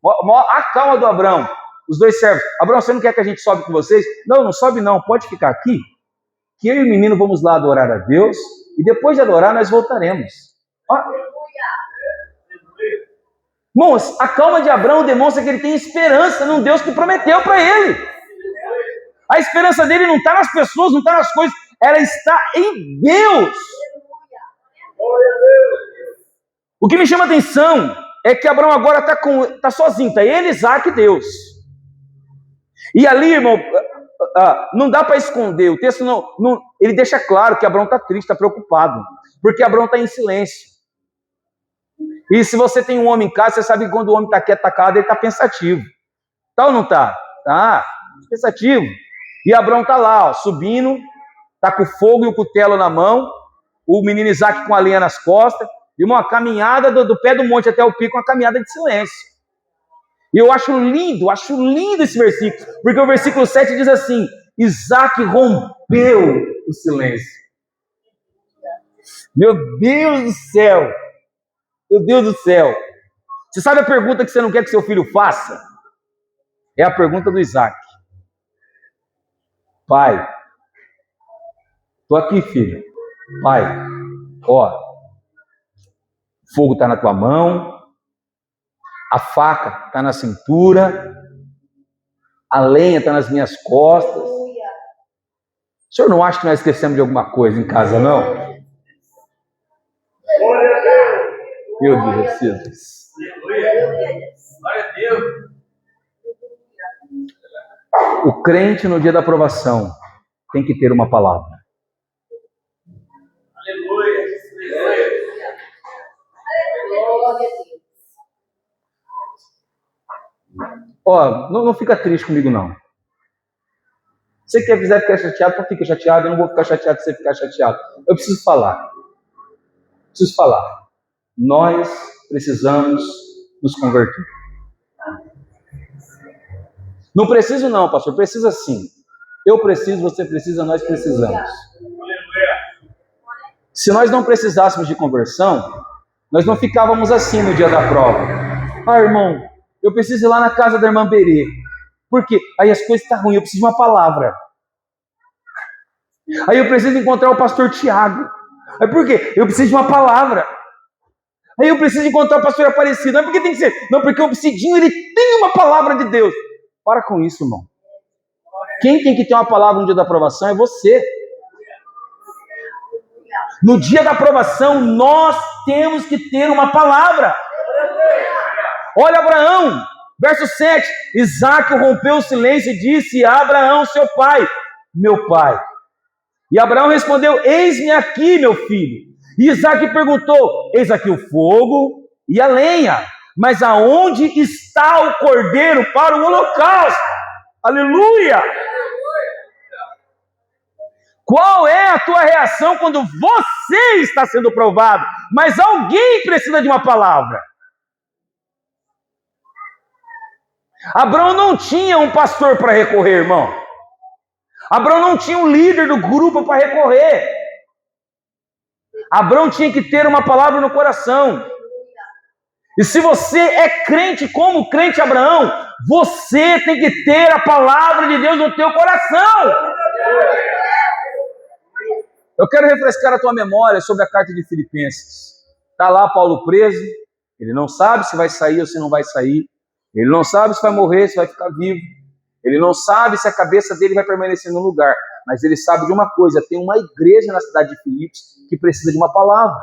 A calma do Abraão. Os 2 servos. Abraão, você não quer que a gente sobe com vocês? Não, não sobe não, pode ficar aqui. Que eu e o menino vamos lá adorar a Deus, e depois de adorar nós voltaremos. Ó. Irmãos, a calma de Abraão demonstra que ele tem esperança num Deus que prometeu para ele. A esperança dele não está nas pessoas, não está nas coisas, ela está em Deus. O que me chama a atenção é que Abraão agora está sozinho, está ele, Isaac e Deus. E ali, irmão, não dá para esconder, o texto ele deixa claro que Abraão está triste, está preocupado, porque Abraão está em silêncio. E se você tem um homem em casa, você sabe que quando o homem está quieto, está calado, ele está pensativo. Tá ou não está? Tá, pensativo. E Abraão está lá, ó, subindo, está com o fogo e o cutelo na mão, o menino Isaac com a lenha nas costas, e uma caminhada do pé do monte até o pico, uma caminhada de silêncio. E eu acho lindo esse versículo, porque o versículo 7 diz assim, Isaac rompeu o silêncio. Meu Deus do céu! Meu Deus do céu! Você sabe a pergunta que você não quer que seu filho faça? É a pergunta do Isaac. Pai, estou aqui, filho. Pai, ó, o fogo está na tua mão, a faca está na cintura, a lenha está nas minhas costas. O senhor não acha que nós esquecemos de alguma coisa em casa, não? Meu Deus, Jesus. Glória a Deus. O crente no dia da aprovação tem que ter uma palavra. Aleluia. Ó, não fica triste comigo, não. Se você quiser ficar chateado, então fica chateado. Eu não vou ficar chateado se você ficar chateado. Eu preciso falar. Nós precisamos nos converter. Não preciso não, pastor. Precisa sim. Eu preciso, você precisa, nós precisamos. Se nós não precisássemos de conversão, nós não ficávamos assim no dia da prova. Ah, irmão, eu preciso ir lá na casa da irmã Berê. Por quê? Aí as coisas estão ruins, eu preciso de uma palavra. Aí eu preciso encontrar o pastor Tiago. Aí por quê? Eu preciso de uma palavra. Aí eu preciso encontrar o pastor Aparecido. Não é porque tem que ser. Não, porque o Cidinho, ele tem uma palavra de Deus. Para com isso, irmão. Quem tem que ter uma palavra no dia da aprovação é você. No dia da aprovação, nós temos que ter uma palavra. Olha Abraão, verso 7. Isaac rompeu o silêncio e disse a Abraão, seu pai, meu pai. E Abraão respondeu, eis-me aqui, meu filho. E Isaac perguntou, eis aqui o fogo e a lenha, mas aonde está o cordeiro para o holocausto? Aleluia! Qual é a tua reação quando você está sendo provado, mas alguém precisa de uma palavra? Abraão não tinha um pastor para recorrer, irmão. Abraão não tinha um líder do grupo para recorrer. Abraão tinha que ter uma palavra no coração. E se você é crente como crente Abraão, você tem que ter a palavra de Deus no teu coração. Eu quero refrescar a tua memória sobre a carta de Filipenses. Está lá Paulo preso, ele não sabe se vai sair ou se não vai sair, ele não sabe se vai morrer, se vai ficar vivo, ele não sabe se a cabeça dele vai permanecer no lugar, mas ele sabe de uma coisa: tem uma igreja na cidade de Filipos que precisa de uma palavra.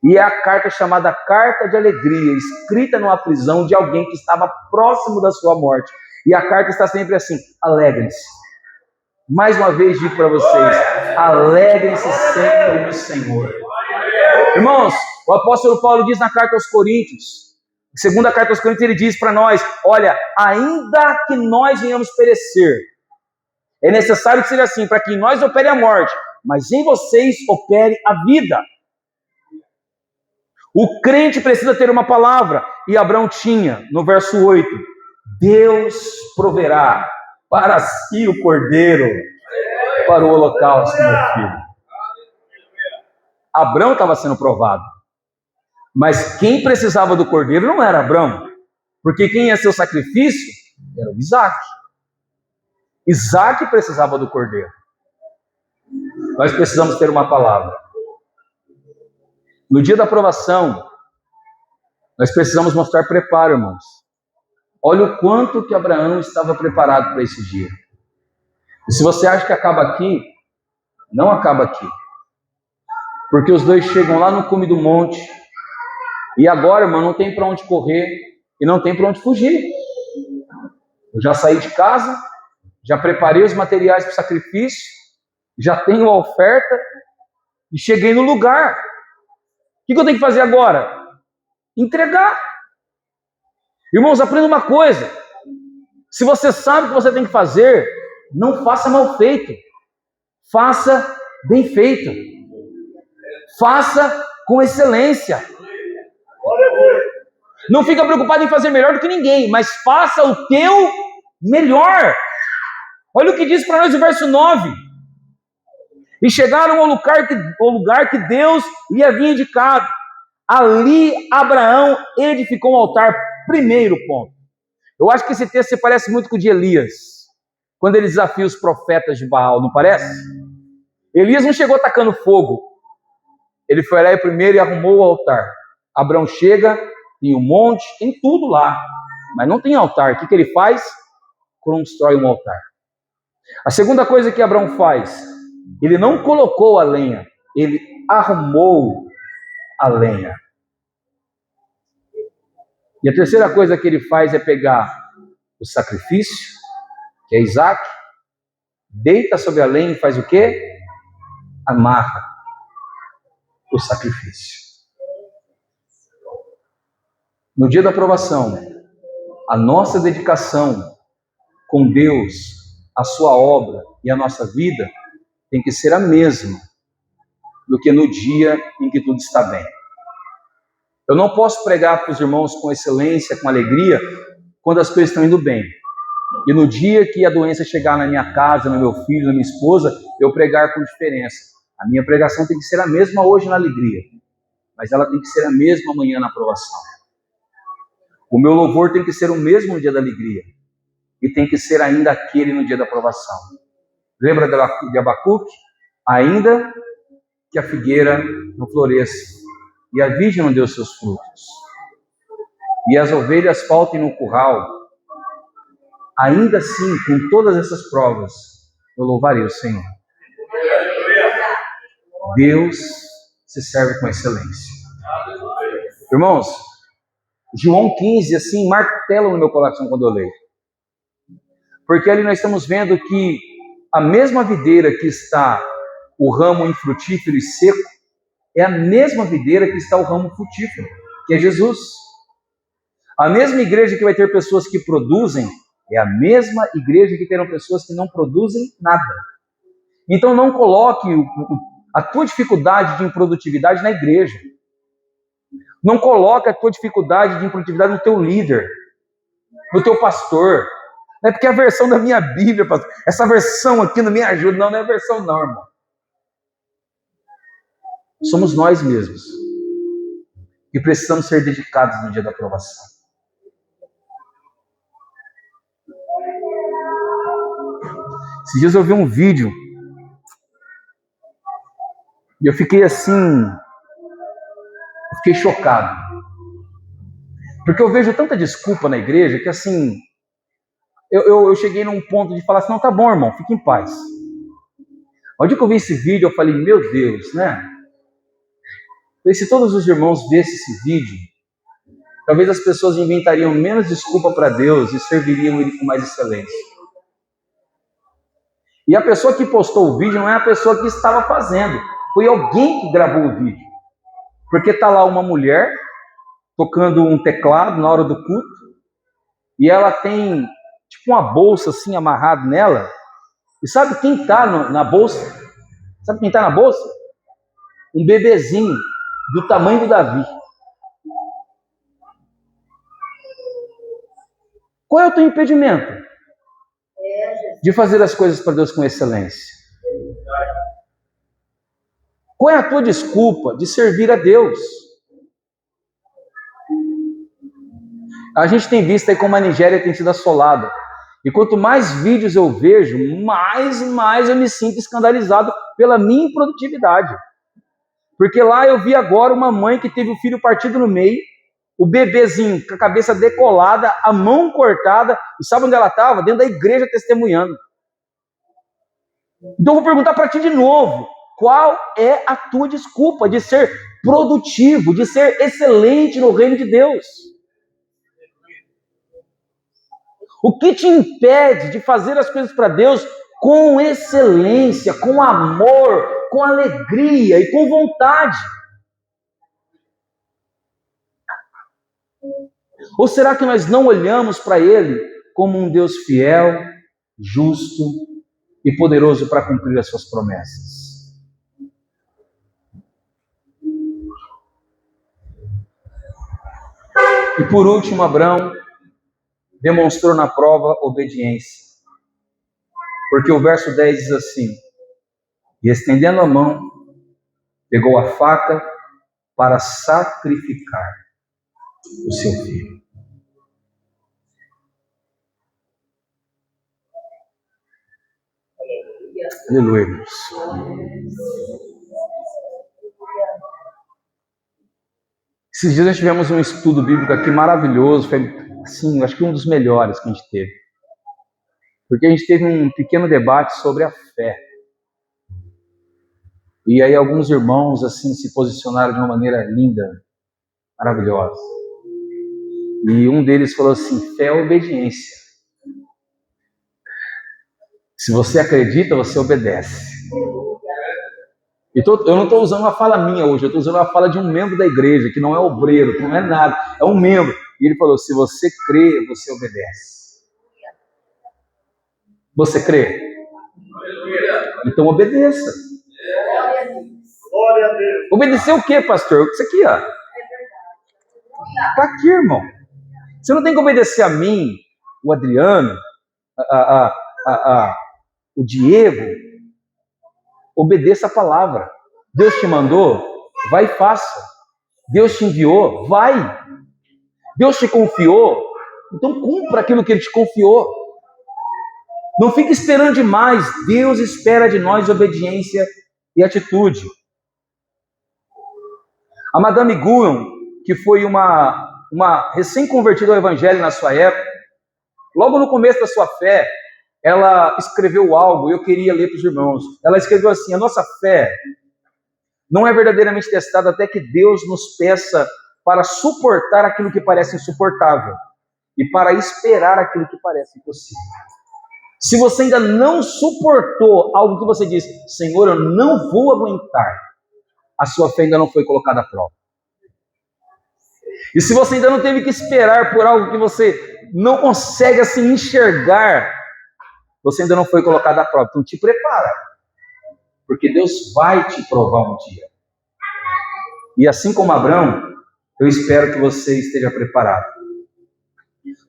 E é a carta chamada Carta de Alegria, escrita numa prisão de alguém que estava próximo da sua morte. E a carta está sempre assim: alegrem-se. Mais uma vez digo para vocês, alegrem-se sempre no Senhor. Irmãos, o apóstolo Paulo diz na carta aos Coríntios, segunda carta aos Coríntios, ele diz para nós: olha, ainda que nós venhamos perecer, é necessário que seja assim, para que em nós opere a morte, mas em vocês opere a vida. O crente precisa ter uma palavra, e Abraão tinha, no verso 8, Deus proverá para si o cordeiro para o holocausto, meu filho. Abraão estava sendo provado, mas quem precisava do cordeiro não era Abraão, porque quem ia ser o sacrifício era o Isaac. Isaac precisava do cordeiro. Nós precisamos ter uma palavra. No dia da aprovação, nós precisamos mostrar preparo, irmãos. Olha o quanto que Abraão estava preparado para esse dia. E se você acha que acaba aqui, não acaba aqui. Porque os dois chegam lá no cume do monte, e agora, irmão, não tem para onde correr, e não tem para onde fugir. Eu já saí de casa, já preparei os materiais para o sacrifício, já tenho a oferta, e cheguei no lugar. O que eu tenho que fazer agora? Entregar. Irmãos, aprenda uma coisa: se você sabe o que você tem que fazer, não faça mal feito, faça bem feito, faça com excelência. Não fica preocupado em fazer melhor do que ninguém, mas faça o teu melhor. Olha o que diz para nós o verso 9: e chegaram ao lugar que Deus lhe havia indicado. Ali Abraão edificou um altar. Primeiro ponto. Eu acho que esse texto se parece muito com o de Elias, quando ele desafia os profetas de Baal, não parece? Elias não chegou atacando fogo. Ele foi lá primeiro e arrumou o altar. Abraão chega, tem um monte, tem tudo lá, mas não tem altar. O que ele faz? Constrói um altar. A segunda coisa que Abraão faz: ele não colocou a lenha, ele arrumou a lenha. E a terceira coisa que ele faz é pegar o sacrifício, que é Isaac, deita sobre a lenha e faz o quê? Amarra o sacrifício. No dia da aprovação, a nossa dedicação com Deus, a sua obra e a nossa vida tem que ser a mesma do que no dia em que tudo está bem. Eu não posso pregar para os irmãos com excelência, com alegria, quando as coisas estão indo bem. E no dia que a doença chegar na minha casa, no meu filho, na minha esposa, eu pregar com diferença. A minha pregação tem que ser a mesma hoje na alegria, mas ela tem que ser a mesma amanhã na aprovação. O meu louvor tem que ser o mesmo no dia da alegria, e tem que ser ainda aquele no dia da aprovação. Lembra de Abacuque? Ainda que a figueira não floresça, e a virgem não deu seus frutos, e as ovelhas faltem no curral, ainda assim, com todas essas provas, eu louvarei o Senhor. Deus se serve com excelência. Irmãos, João 15, assim, martela no meu coração quando eu leio. Porque ali nós estamos vendo que a mesma videira que está o ramo infrutífero e seco, é a mesma videira que está o ramo frutífero, que é Jesus. A mesma igreja que vai ter pessoas que produzem É a mesma igreja que terão pessoas que não produzem nada. Então não coloque a tua dificuldade de improdutividade na igreja. Não coloque a tua dificuldade de improdutividade no teu líder, no teu pastor. Não é porque é a versão da minha Bíblia, pastor. Essa versão aqui não me ajuda. Não, não é a versão não, irmão. Somos nós mesmos. E precisamos ser dedicados no dia da aprovação. Esses dias eu vi um vídeo e eu fiquei assim, eu fiquei chocado. Porque eu vejo tanta desculpa na igreja que assim, eu cheguei num ponto de falar assim, não, tá bom, irmão, fique em paz. O dia que eu vi esse vídeo, eu falei, meu Deus, né? E se todos os irmãos vissem esse vídeo, talvez as pessoas inventariam menos desculpa para Deus e serviriam Ele com mais excelência. E a pessoa que postou o vídeo não é a pessoa que estava fazendo, foi alguém que gravou o vídeo. Porque está lá uma mulher tocando um teclado na hora do culto, e ela tem tipo uma bolsa assim amarrada nela, e sabe quem está na bolsa? Sabe quem está na bolsa? Um bebezinho do tamanho do Davi. Qual é o teu impedimento de fazer as coisas para Deus com excelência? Qual é a tua desculpa de servir a Deus? A gente tem visto aí como a Nigéria tem sido assolada. E quanto mais vídeos eu vejo, mais eu me sinto escandalizado pela minha improdutividade. Porque lá eu vi agora uma mãe que teve o filho partido no meio, o bebezinho com a cabeça decolada, a mão cortada, e sabe onde ela estava? Dentro da igreja testemunhando. Então eu vou perguntar para ti de novo, qual é a tua desculpa de ser produtivo, de ser excelente no reino de Deus? O que te impede de fazer as coisas para Deus com excelência, com amor, com alegria e com vontade? Ou será que nós não olhamos para Ele como um Deus fiel, justo e poderoso para cumprir as suas promessas? E por último, Abraão demonstrou na prova obediência. Porque o verso 10 diz assim: e estendendo a mão, pegou a faca para sacrificar o seu filho. Aleluia, irmãos. Esses dias nós tivemos um estudo bíblico aqui maravilhoso, foi assim, acho que um dos melhores que a gente teve. Porque a gente teve um pequeno debate sobre a fé. E aí alguns irmãos assim se posicionaram de uma maneira linda, maravilhosa. E um deles falou assim: fé é obediência. Se você acredita, você obedece. Eu não estou usando uma fala minha hoje, eu estou usando uma fala de um membro da igreja, que não é obreiro, que não é nada, é um membro. E ele falou: se você crê, você obedece. Você crê? Então obedeça. Glória a Deus. Obedecer o quê, pastor? Isso aqui, ó. Está aqui, irmão. Você não tem que obedecer a mim, o Adriano, o Diego. Obedeça a palavra. Deus te mandou, vai e faça. Deus te enviou, vai. Deus te confiou, então cumpra aquilo que Ele te confiou. Não fique esperando demais. Deus espera de nós obediência e atitude. A Madame Guyon, que foi uma recém-convertida ao Evangelho na sua época, logo no começo da sua fé, ela escreveu algo, e eu queria ler para os irmãos. Ela escreveu assim: a nossa fé não é verdadeiramente testada até que Deus nos peça para suportar aquilo que parece insuportável e para esperar aquilo que parece impossível. Se você ainda não suportou algo que você diz: Senhor, eu não vou aguentar, a sua fé ainda não foi colocada à prova. E se você ainda não teve que esperar por algo que você não consegue assim enxergar, você ainda não foi colocado à prova. Então te prepara, porque Deus vai te provar um dia. E assim como Abraão, eu espero que você esteja preparado.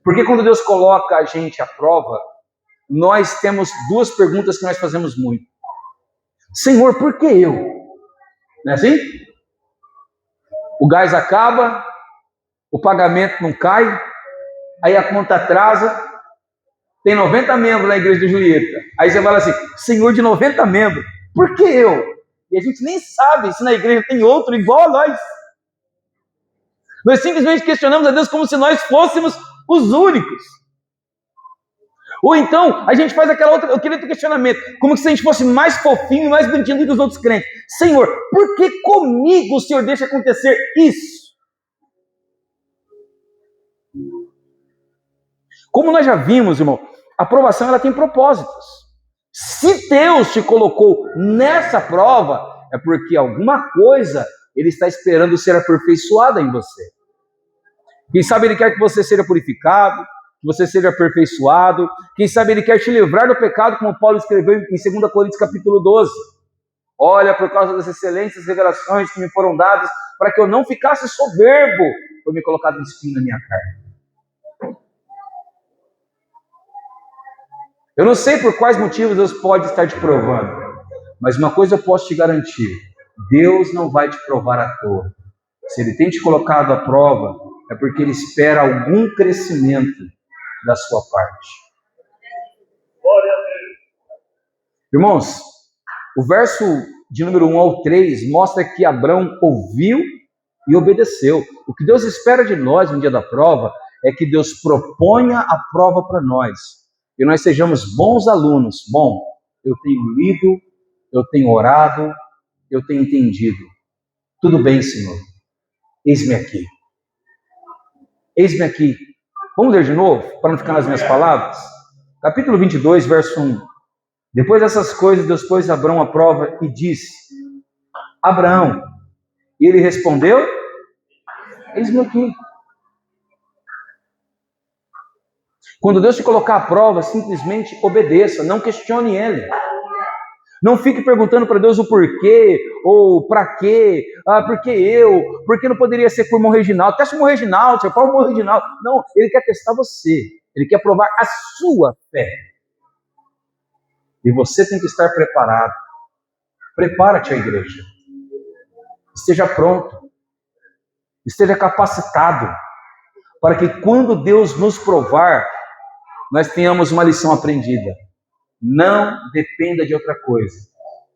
Porque quando Deus coloca a gente à prova, nós temos duas perguntas que nós fazemos muito. Senhor, por que eu? Não é assim? O gás acaba, o pagamento não cai, aí a conta atrasa, tem 90 membros na igreja de Julieta. Aí você fala assim, Senhor de 90 membros, por que eu? E a gente nem sabe se na igreja tem outro igual a nós. Nós simplesmente questionamos a Deus como se nós fôssemos os únicos. Ou então, a gente faz aquele outro questionamento, como se a gente fosse mais fofinho e mais bonitinho do que os outros crentes. Senhor, por que comigo o Senhor deixa acontecer isso? Como nós já vimos, irmão, a provação ela tem propósitos. Se Deus te colocou nessa prova, é porque alguma coisa Ele está esperando ser aperfeiçoada em você. Quem sabe Ele quer que você seja purificado, que você seja aperfeiçoado. Quem sabe Ele quer te livrar do pecado, como Paulo escreveu em 2 Coríntios capítulo 12. Olha, por causa das excelentes revelações que me foram dadas, para que eu não ficasse soberbo, foi me colocado um espinho na minha carne. Eu não sei por quais motivos Deus pode estar te provando, mas uma coisa eu posso te garantir: Deus não vai te provar à toa. Se Ele tem te colocado à prova, é porque Ele espera algum crescimento da sua parte. Irmãos, o verso de número 1 ao 3 mostra que Abraão ouviu e obedeceu. O que Deus espera de nós no dia da prova é que Deus proponha a prova para nós. E nós sejamos bons alunos. Bom, eu tenho lido, eu tenho orado, eu tenho entendido. Tudo bem, Senhor. Eis-me aqui. Eis-me aqui. Vamos ler de novo, para não ficar nas minhas palavras? Capítulo 22, verso 1. Depois dessas coisas, Deus pôs Abraão à prova e disse: Abraão. E ele respondeu: eis-me aqui. Quando Deus te colocar à prova, simplesmente obedeça, não questione Ele. Não fique perguntando para Deus o porquê, ou para quê, por que eu, por que não poderia ser por irmão Reginaldo, teste o irmão Reginaldo, você fala o irmão Reginaldo. Não, Ele quer testar você, Ele quer provar a sua fé. E você tem que estar preparado. Prepara-te à igreja. Esteja pronto, esteja capacitado, para que quando Deus nos provar, nós tenhamos uma lição aprendida. Não dependa de outra coisa,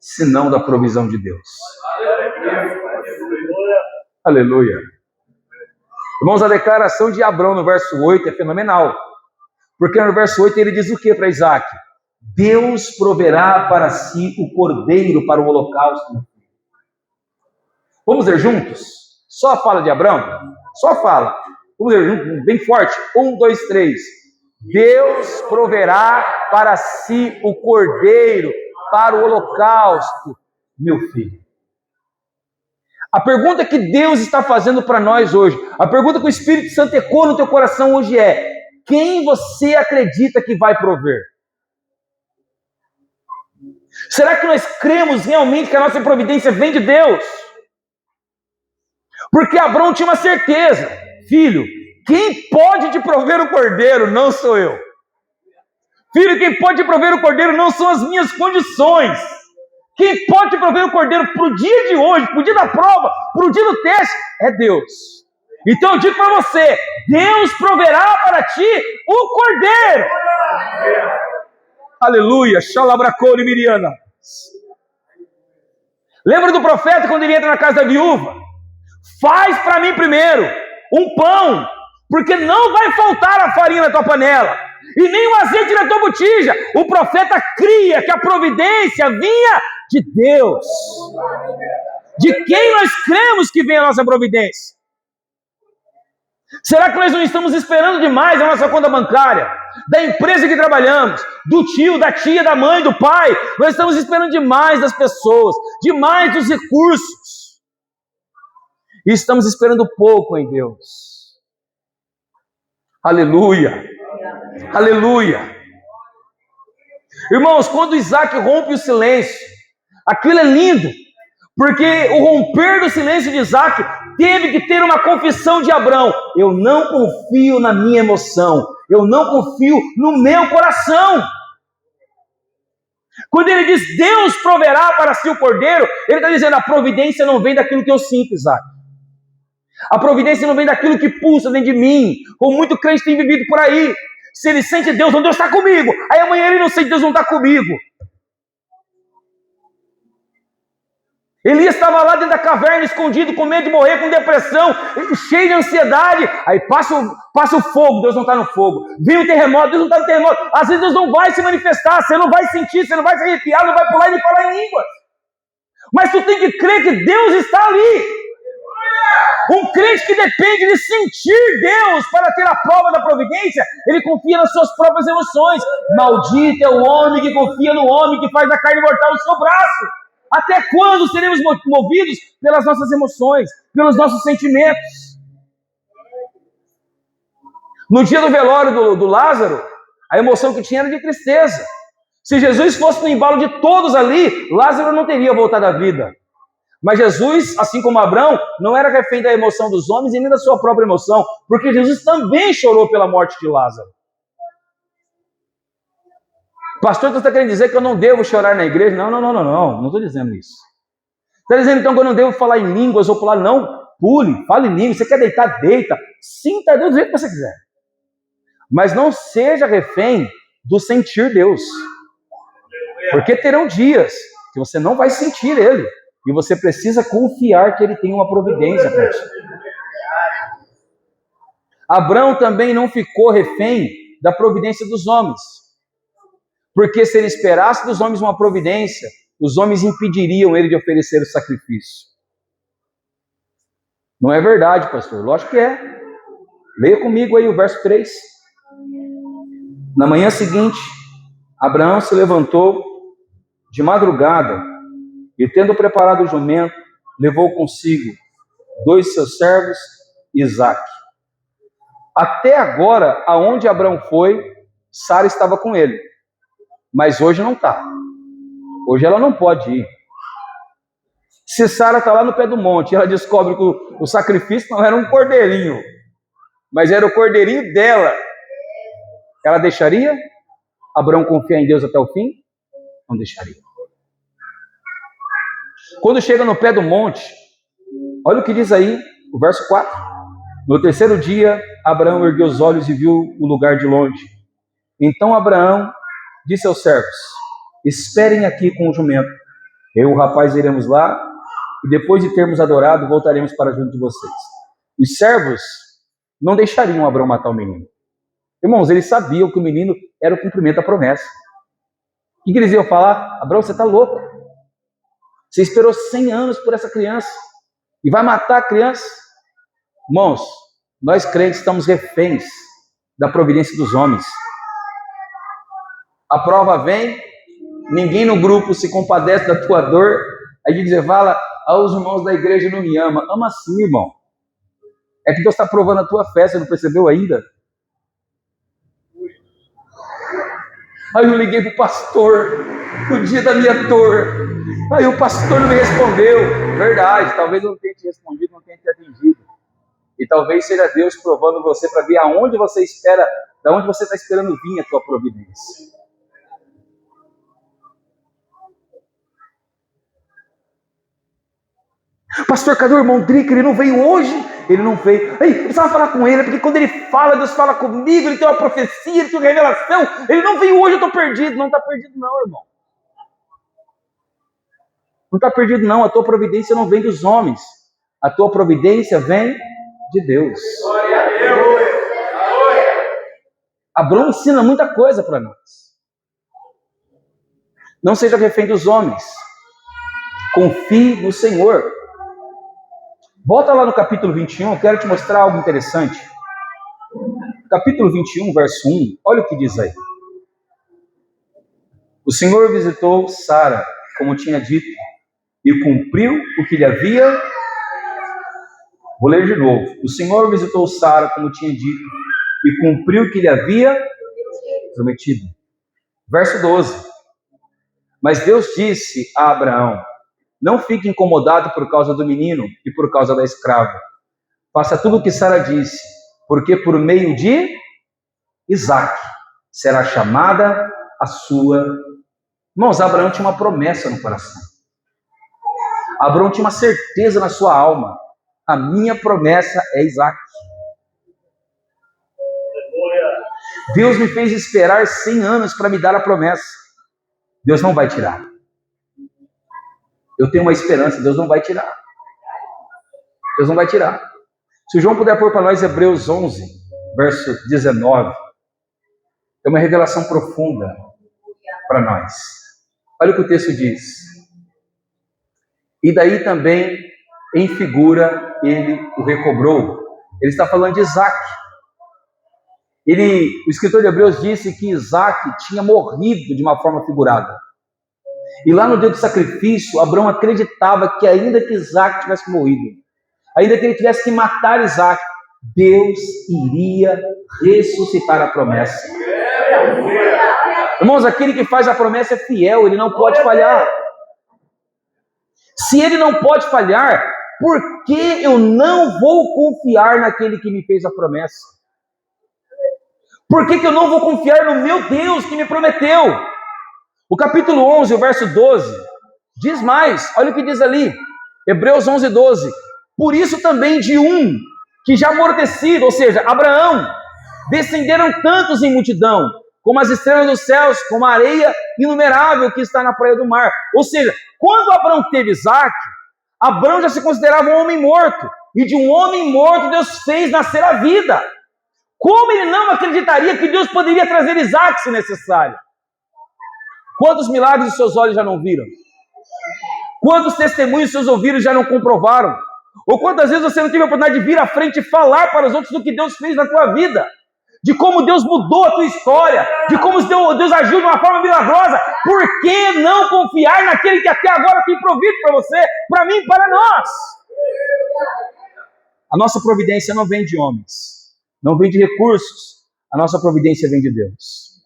senão da provisão de Deus. Aleluia. Irmãos, a declaração de Abraão no verso 8 é fenomenal. Porque no verso 8 ele diz o que para Isaac? Deus proverá para si o cordeiro para o holocausto. Vamos ler juntos? Só a fala de Abraão? Só a fala. Vamos ler juntos, bem forte. 1, 2, 3. Deus proverá para si o cordeiro para o holocausto, meu filho. A pergunta que Deus está fazendo para nós hoje, a pergunta que o Espírito Santo ecoa no teu coração hoje é: quem você acredita que vai prover? Será que nós cremos realmente que a nossa providência vem de Deus? Porque Abraão tinha uma certeza: filho, quem pode te prover o cordeiro não sou eu. Filho, quem pode te prover o cordeiro não são as minhas condições. Quem pode te prover o cordeiro para o dia de hoje, para o dia da prova, para o dia do teste, é Deus. Então eu digo para você: Deus proverá para ti o cordeiro. Aleluia. Xalabracou e Miriana. Lembra do profeta quando ele entra na casa da viúva? Faz para mim primeiro um pão, porque não vai faltar a farinha na tua panela e nem o azeite na tua botija. O profeta cria que a providência vinha de Deus. De quem nós cremos que vem a nossa providência? Será que nós não estamos esperando demais a nossa conta bancária, da empresa que trabalhamos, do tio, da tia, da mãe, do pai? Nós estamos esperando demais das pessoas, demais dos recursos. E estamos esperando pouco em Deus. Aleluia. Aleluia. Irmãos, quando Isaac rompe o silêncio, aquilo é lindo, porque o romper do silêncio de Isaac teve que ter uma confissão de Abraão: eu não confio na minha emoção, eu não confio no meu coração. Quando ele diz Deus proverá para si o cordeiro, ele está dizendo: a providência não vem daquilo que eu sinto, Isaac. A providência não vem daquilo que pulsa dentro de mim, como muito crente tem vivido por aí. Se ele sente Deus, não, Deus está comigo. Aí amanhã ele não sente Deus, não está comigo. Elias estava lá dentro da caverna, escondido, com medo de morrer, com depressão, cheio de ansiedade. Aí passa o fogo, Deus não está no fogo. Vem o terremoto, Deus não está no terremoto. Às vezes Deus não vai se manifestar, você não vai sentir, você não vai se arrepiar, não vai pular e nem falar em línguas. Mas tu tem que crer que Deus está ali. Um crente que depende de sentir Deus para ter a prova da providência, ele confia nas suas próprias emoções. Maldito é o homem que confia no homem que faz a carne mortal o seu braço. Até quando seremos movidos pelas nossas emoções, pelos nossos sentimentos? No dia do velório do Lázaro, a emoção que tinha era de tristeza. Se Jesus fosse no embalo de todos ali, Lázaro não teria voltado à vida. Mas Jesus, assim como Abraão, não era refém da emoção dos homens e nem da sua própria emoção, porque Jesus também chorou pela morte de Lázaro. Pastor, você está querendo dizer que eu não devo chorar na igreja? Não estou dizendo isso. Está dizendo então que eu não devo falar em línguas ou pular? Não, pule, fale em línguas. Você quer deitar, deita. Sinta Deus do jeito que você quiser. Mas não seja refém do sentir Deus. Porque terão dias que você não vai sentir Ele. E você precisa confiar que Ele tem uma providência para ti. Abraão também não ficou refém da providência dos homens. Porque se ele esperasse dos homens uma providência, os homens impediriam ele de oferecer o sacrifício. Não é verdade, pastor? Lógico que é. Leia comigo aí o verso 3. Na manhã seguinte, Abraão se levantou de madrugada e, tendo preparado o jumento, levou consigo 2 de seus servos e Isaque. Até agora, aonde Abraão foi, Sara estava com ele. Mas hoje não está. Hoje ela não pode ir. Se Sara está lá no pé do monte, ela descobre que o sacrifício não era um cordeirinho, mas era o cordeirinho dela. Ela deixaria Abraão confiar em Deus até o fim? Não deixaria. Quando chega no pé do monte, olha o que diz aí, o verso 4. No terceiro dia, Abraão ergueu os olhos e viu o lugar de longe. Então Abraão disse aos servos: esperem aqui com o jumento. Eu e o rapaz iremos lá, e depois de termos adorado, voltaremos para junto de vocês. Os servos não deixariam Abraão matar o menino. Irmãos, eles sabiam que o menino era o cumprimento da promessa. O que eles iam falar? Abraão, você está louco. Você esperou 100 anos por essa criança e vai matar a criança? Irmãos, nós crentes estamos reféns da providência dos homens. A prova vem, ninguém no grupo se compadece da tua dor. Aí a gente fala: os irmãos da igreja não me amam. Ama sim, irmão. É que Deus está provando a tua fé, você não percebeu ainda? Aí eu liguei para o pastor no dia da minha dor. Aí o pastor não me respondeu. Verdade, talvez eu não tenha te respondido, não tenha te atendido. E talvez seja Deus provando você para ver aonde você espera, de onde você está esperando vir a tua providência. Pastor, cadê o irmão Drica? Ele não veio hoje? Ele não veio. Ei, eu precisava falar com ele, porque quando ele fala, Deus fala comigo, ele tem uma profecia, ele tem uma revelação. Ele não veio hoje, eu estou perdido. Não está perdido não, irmão. Não está perdido não, a tua providência não vem dos homens. A tua providência vem de Deus. Glória a Deus. Abraão ensina muita coisa para nós. Não seja refém dos homens. Confie no Senhor. Volta lá no capítulo 21, eu quero te mostrar algo interessante. Capítulo 21, verso 1, olha o que diz aí. O Senhor visitou Sara, como tinha dito, e cumpriu o que lhe havia Vou ler de novo. O Senhor visitou Sara, como tinha dito, e cumpriu o que lhe havia prometido. Verso 12. Mas Deus disse a Abraão: não fique incomodado por causa do menino e por causa da escrava. Faça tudo o que Sara disse, porque por meio de Isaque será chamada a sua. Irmãos, Abraão tinha uma promessa no coração. Abraão tinha uma certeza na sua alma. A minha promessa é Isaque. Deus me fez esperar 100 anos para me dar a promessa. Deus não vai tirar. Eu tenho uma esperança, Deus não vai tirar. Deus não vai tirar. Se o João puder pôr para nós Hebreus 11, verso 19. É uma revelação profunda para nós. Olha o que o texto diz. E daí também, em figura, ele o recobrou. Ele está falando de Isaque. O escritor de Hebreus disse que Isaque tinha morrido de uma forma figurada. E lá no dia do sacrifício, Abraão acreditava que ainda que Isaque tivesse morrido, ainda que ele tivesse que matar Isaque, Deus iria ressuscitar a promessa. Irmãos, aquele que faz a promessa é fiel, ele não pode falhar. Se ele não pode falhar, por que eu não vou confiar naquele que me fez a promessa? Por que eu não vou confiar no meu Deus que me prometeu? O capítulo 11, o verso 12, diz mais, olha o que diz ali, Hebreus 11, 12. Por isso também de um que já amortecido, ou seja, Abraão, descenderam tantos em multidão, como as estrelas dos céus, como a areia inumerável que está na praia do mar. Ou seja, quando Abraão teve Isaque, Abraão já se considerava um homem morto, e de um homem morto Deus fez nascer a vida. Como ele não acreditaria que Deus poderia trazer Isaque se necessário? Quantos milagres os seus olhos já não viram? Quantos testemunhos seus ouvidos já não comprovaram? Ou quantas vezes você não teve a oportunidade de vir à frente e falar para os outros do que Deus fez na tua vida? De como Deus mudou a tua história, de como Deus agiu de uma forma milagrosa. Por que não confiar naquele que até agora tem provido para você, para mim e para nós? A nossa providência não vem de homens, não vem de recursos, a nossa providência vem de Deus.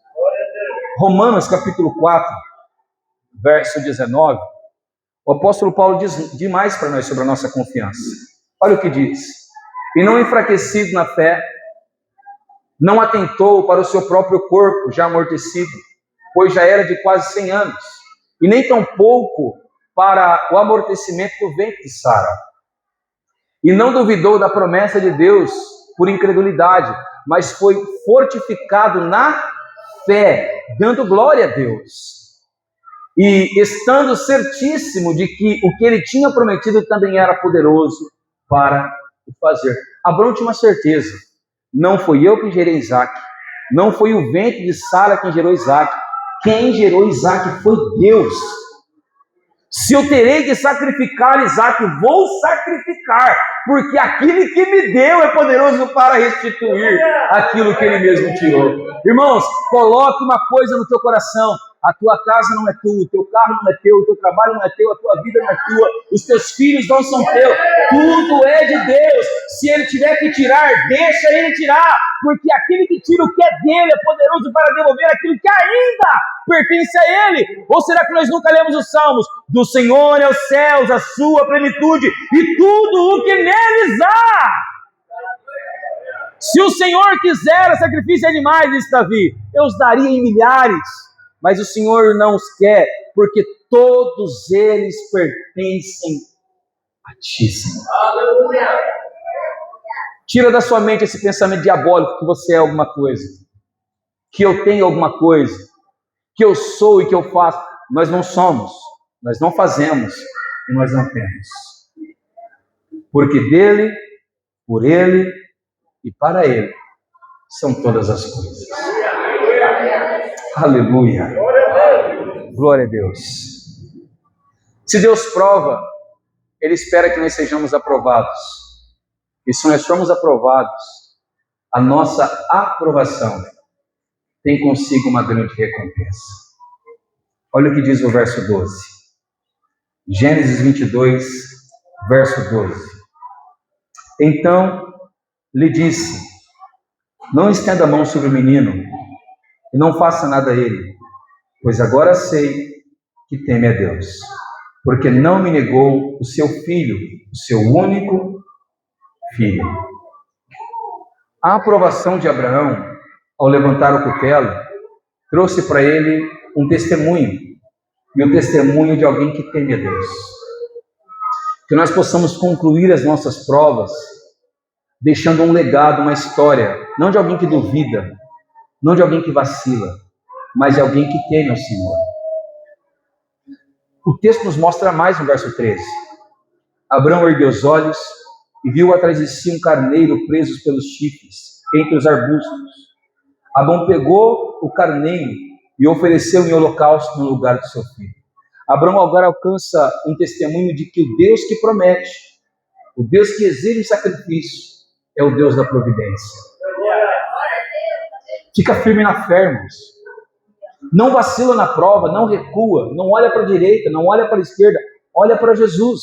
Romanos capítulo 4, verso 19, o apóstolo Paulo diz demais para nós sobre a nossa confiança. Olha o que diz: e não enfraquecido na fé, não atentou para o seu próprio corpo já amortecido, pois já era de quase 100 anos, e nem tampouco para o amortecimento do ventre de Sara. E não duvidou da promessa de Deus por incredulidade, mas foi fortificado na fé, dando glória a Deus. E estando certíssimo de que o que ele tinha prometido também era poderoso para o fazer. Abraão tinha uma certeza: não foi eu que gerei Isaque, não foi o ventre de Sara quem gerou Isaque, quem gerou Isaque foi Deus. Se eu terei que sacrificar Isaque, vou sacrificar, porque aquele que me deu é poderoso para restituir aquilo que ele mesmo tirou. Irmãos, coloque uma coisa no teu coração: a tua casa não é tua, o teu carro não é teu, o teu trabalho não é teu, a tua vida não é tua, os teus filhos não são teus, tudo é de Deus. Se ele tiver que tirar, deixa ele tirar, porque aquele que tira o que é dele é poderoso para devolver aquilo que ainda pertence a ele. Ou será que nós nunca lemos os Salmos? Do Senhor é os céus, a sua plenitude e tudo o que neles há. Se o Senhor quiser sacrifício de animais, disse Davi, eu os daria em milhares. Mas o Senhor não os quer, porque todos eles pertencem a ti, Senhor. Aleluia. Tira da sua mente esse pensamento diabólico que você é alguma coisa, que eu tenho alguma coisa, que eu sou e que eu faço. Nós não somos, nós não fazemos e nós não temos. Porque dele, por ele e para ele são todas as coisas. Aleluia. Glória a Deus. Se Deus prova, Ele espera que nós sejamos aprovados. E se nós formos aprovados, a nossa aprovação tem consigo uma grande recompensa. Olha o que diz o verso 12. Gênesis 22, verso 12. Então lhe disse: não estenda a mão sobre o menino e não faça nada a ele, pois agora sei que teme a Deus, porque não me negou o seu filho, o seu único filho. A aprovação de Abraão, ao levantar o cutelo, trouxe para ele um testemunho, e o testemunho de alguém que teme a Deus. Que nós possamos concluir as nossas provas, deixando um legado, uma história, não de alguém que duvida, não de alguém que vacila, mas de alguém que teme ao Senhor. O texto nos mostra mais no verso 13. Abraão ergueu os olhos e viu atrás de si um carneiro preso pelos chifres, entre os arbustos. Abraão pegou o carneiro e ofereceu em holocausto no lugar do seu filho. Abraão agora alcança um testemunho de que o Deus que promete, o Deus que exige sacrifício, é o Deus da providência. Fica firme na fé, irmãos. Não vacila na prova, não recua, não olha para a direita, não olha para a esquerda, olha para Jesus.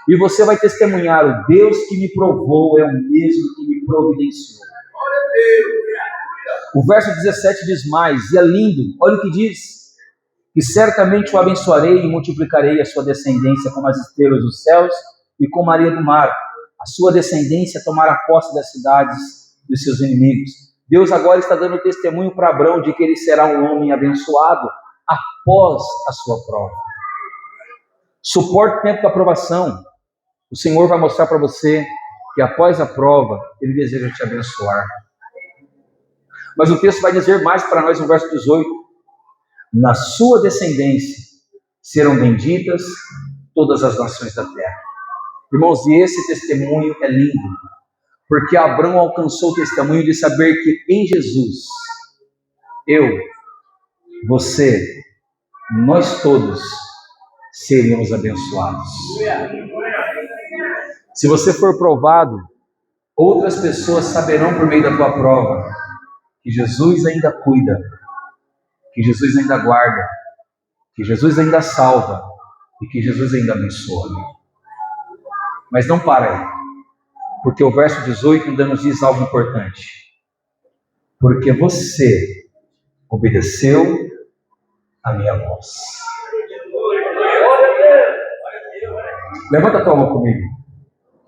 E você vai testemunhar: o Deus que me provou é o mesmo que me providenciou. O verso 17 diz mais, e é lindo, olha o que diz: que certamente o abençoarei e multiplicarei a sua descendência como as estrelas dos céus e como a areia do mar. A sua descendência tomará posse das cidades dos seus inimigos. Deus agora está dando testemunho para Abraão de que ele será um homem abençoado após a sua prova. Suporte o tempo da aprovação. O Senhor vai mostrar para você que após a prova, Ele deseja te abençoar. Mas o texto vai dizer mais para nós no verso 18: na sua descendência serão benditas todas as nações da terra. Irmãos, e esse testemunho é lindo, porque Abraão alcançou o testemunho de saber que em Jesus, eu, você, nós todos seríamos abençoados. Se você for provado, outras pessoas saberão por meio da tua prova que Jesus ainda cuida, que Jesus ainda guarda, que Jesus ainda salva e que Jesus ainda abençoa. Mas não para aí, porque o verso 18 ainda nos diz algo importante. Porque você obedeceu a minha voz. Levanta a tua mão comigo.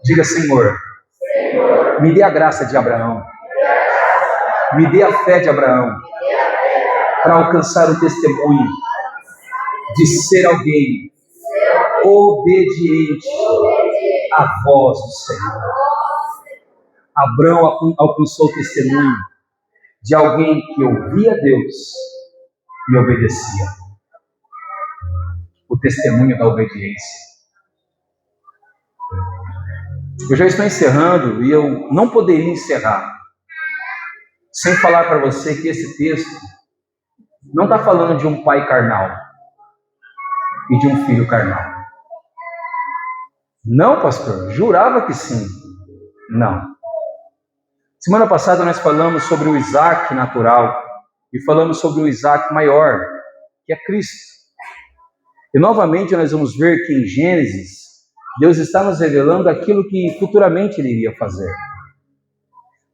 Diga: Senhor, me dê a graça de Abraão, me dê a fé de Abraão, para alcançar o testemunho de ser alguém obediente à voz do Senhor. Abraão alcançou o testemunho de alguém que ouvia Deus e obedecia. O testemunho da obediência. Eu já estou encerrando e eu não poderia encerrar sem falar para você que esse texto não está falando de um pai carnal e de um filho carnal. Não, pastor, jurava que sim. Não. Semana passada nós falamos sobre o Isaac natural e falamos sobre o Isaac maior, que é Cristo. E novamente nós vamos ver que em Gênesis, Deus está nos revelando aquilo que futuramente Ele iria fazer.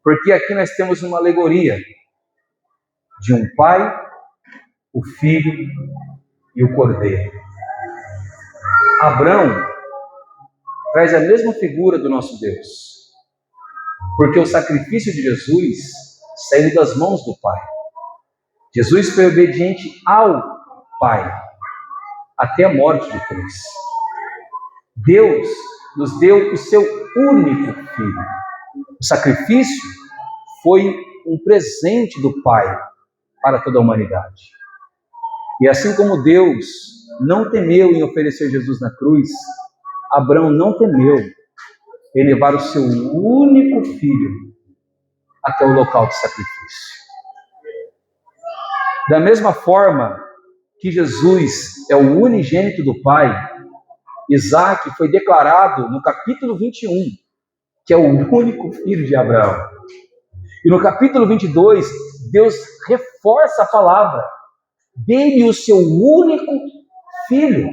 Porque aqui nós temos uma alegoria de um pai, o filho e o cordeiro. Abraão traz a mesma figura do nosso Deus. Porque o sacrifício de Jesus saiu das mãos do Pai. Jesus foi obediente ao Pai, até a morte de cruz. Deus nos deu o seu único Filho. O sacrifício foi um presente do Pai para toda a humanidade. E assim como Deus não temeu em oferecer Jesus na cruz, Abraão não temeu em levar o seu único filho até o local de sacrifício. Da mesma forma que Jesus é o unigênito do Pai, Isaac foi declarado no capítulo 21, que é o único filho de Abraão. E no capítulo 22, Deus reforça a palavra: dê-me o seu único filho.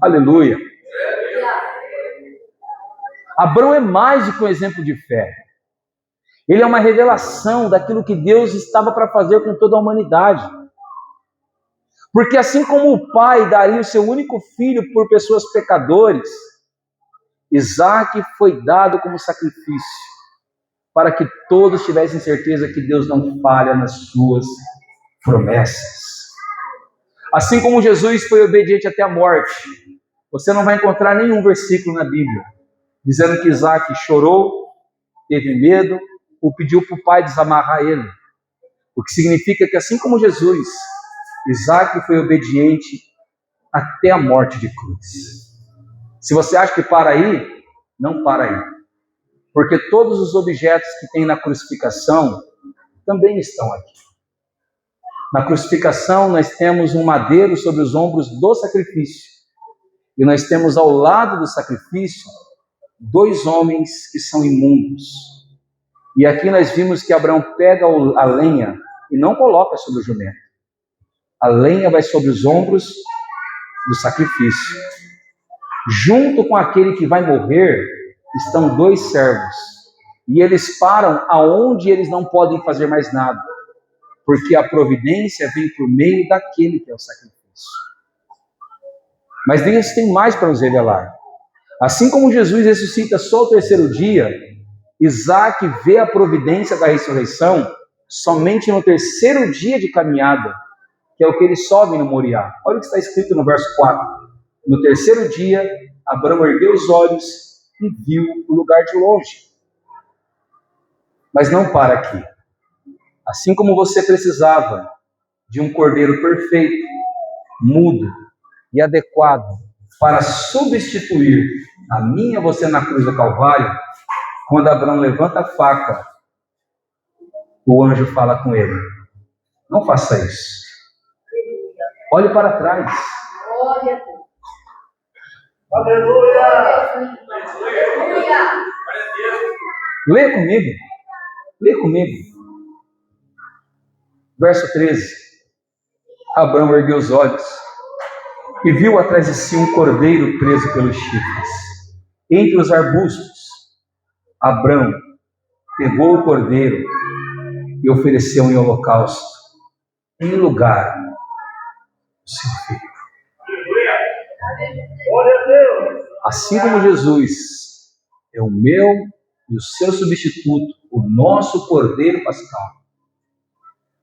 Aleluia. Abraão é mais do que um exemplo de fé. Ele é uma revelação daquilo que Deus estava para fazer com toda a humanidade. Porque assim como o pai daria o seu único filho por pessoas pecadores, Isaac foi dado como sacrifício para que todos tivessem certeza que Deus não falha nas suas promessas. Assim como Jesus foi obediente até a morte, você não vai encontrar nenhum versículo na Bíblia dizendo que Isaac chorou, teve medo ou pediu para o pai desamarrar ele. O que significa que assim como Jesus, Isaac foi obediente até a morte de cruz. Se você acha que para aí, não para aí. Porque todos os objetos que tem na crucificação também estão aqui. Na crucificação nós temos um madeiro sobre os ombros do sacrifício. E nós temos ao lado do sacrifício 2 homens que são imundos. E aqui nós vimos que Abraão pega a lenha e não coloca sobre o jumento. A lenha vai sobre os ombros do sacrifício. Junto com aquele que vai morrer, estão 2 servos. E eles param aonde eles não podem fazer mais nada. Porque a providência vem por meio daquele que é o sacrifício. Mas Deus tem mais para nos revelar. Assim como Jesus ressuscita só ao 3º dia, Isaac vê a providência da ressurreição somente no 3º dia de caminhada, que é o que ele sobe no Moriá. Olha o que está escrito no verso 4. No 3º dia, Abraão ergueu os olhos e viu o lugar de longe. Mas não para aqui. Assim como você precisava de um cordeiro perfeito, mudo e adequado para substituir a mim e a você na cruz do Calvário, quando Abraão levanta a faca, o anjo fala com ele: não faça isso. Olhe para trás. Aleluia! Leia comigo. Leia comigo. Verso 13. Abraão ergueu os olhos e viu atrás de si um cordeiro preso pelos chifres, entre os arbustos. Abraão pegou o cordeiro e ofereceu em holocausto, em lugar do seu filho. Glória a Deus! Assim como Jesus é o meu e o seu substituto, o nosso cordeiro pascal,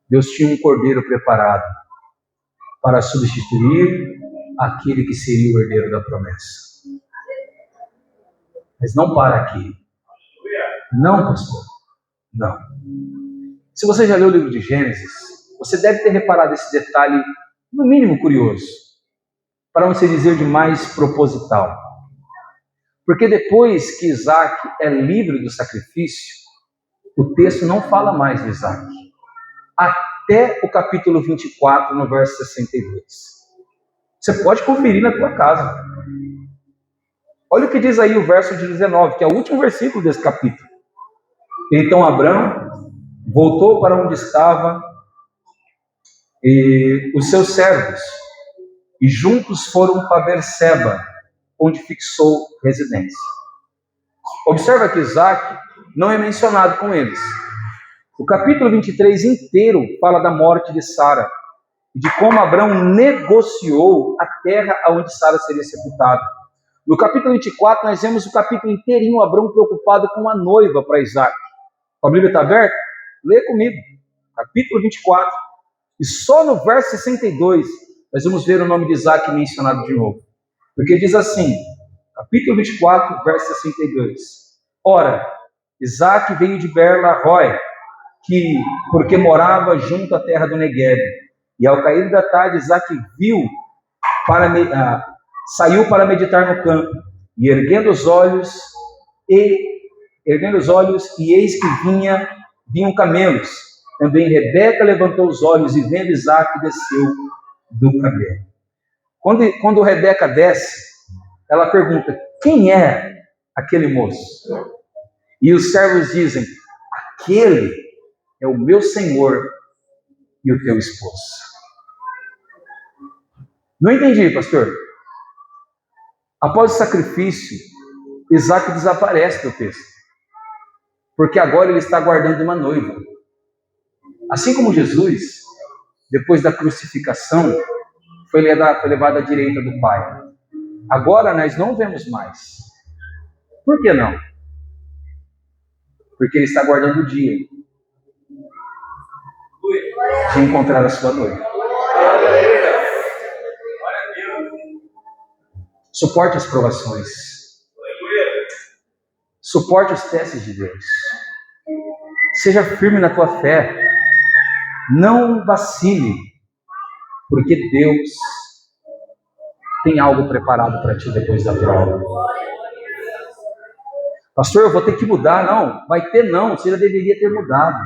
Deus tinha um cordeiro preparado para substituir aquele que seria o herdeiro da promessa. Mas não para aqui. Não, pastor. Não. Se você já leu o livro de Gênesis, você deve ter reparado esse detalhe, no mínimo curioso, para não se dizer de mais proposital. Porque depois que Isaac é livre do sacrifício, o texto não fala mais de Isaac. Até o capítulo 24, no verso 62. Você pode conferir na tua casa. Olha o que diz aí o verso de 19, que é o último versículo desse capítulo. Então Abraão voltou para onde estava os seus servos, e juntos foram para Berseba, onde fixou residência. Observa que Isaac não é mencionado com eles. O capítulo 23 inteiro fala da morte de Sara, e de como Abraão negociou a terra onde Sara seria sepultada. No capítulo 24, nós vemos o capítulo inteirinho, Abraão preocupado com a noiva para Isaac. A Bíblia está aberta? Lê comigo. Capítulo 24. E só no verso 62, nós vamos ver o nome de Isaac mencionado de novo. Porque diz assim, capítulo 24, verso 62. Ora, Isaac veio de Beer-lahai, porque morava junto à terra do Negueb. E ao cair da tarde, Isaac saiu para meditar no campo, e erguendo os olhos, e eis que vinham camelos. Também Rebeca levantou os olhos, e vendo Isaac, desceu do camelo. Quando Rebeca desce, ela pergunta: quem é aquele moço? E os servos dizem: aquele é o meu senhor e o teu esposo. Não entendi, pastor. Após o sacrifício, Isaac desaparece do texto, porque agora ele está aguardando uma noiva. Assim como Jesus, depois da crucificação, foi levado à direita do Pai. Agora nós não vemos mais. Por que não? Porque ele está aguardando o dia de encontrar a sua noiva. Suporte as provações. Suporte os testes de Deus. Seja firme na tua fé. Não vacile, porque Deus tem algo preparado para ti depois da prova. Pastor, eu vou ter que mudar. Não, vai ter não, você já deveria ter mudado.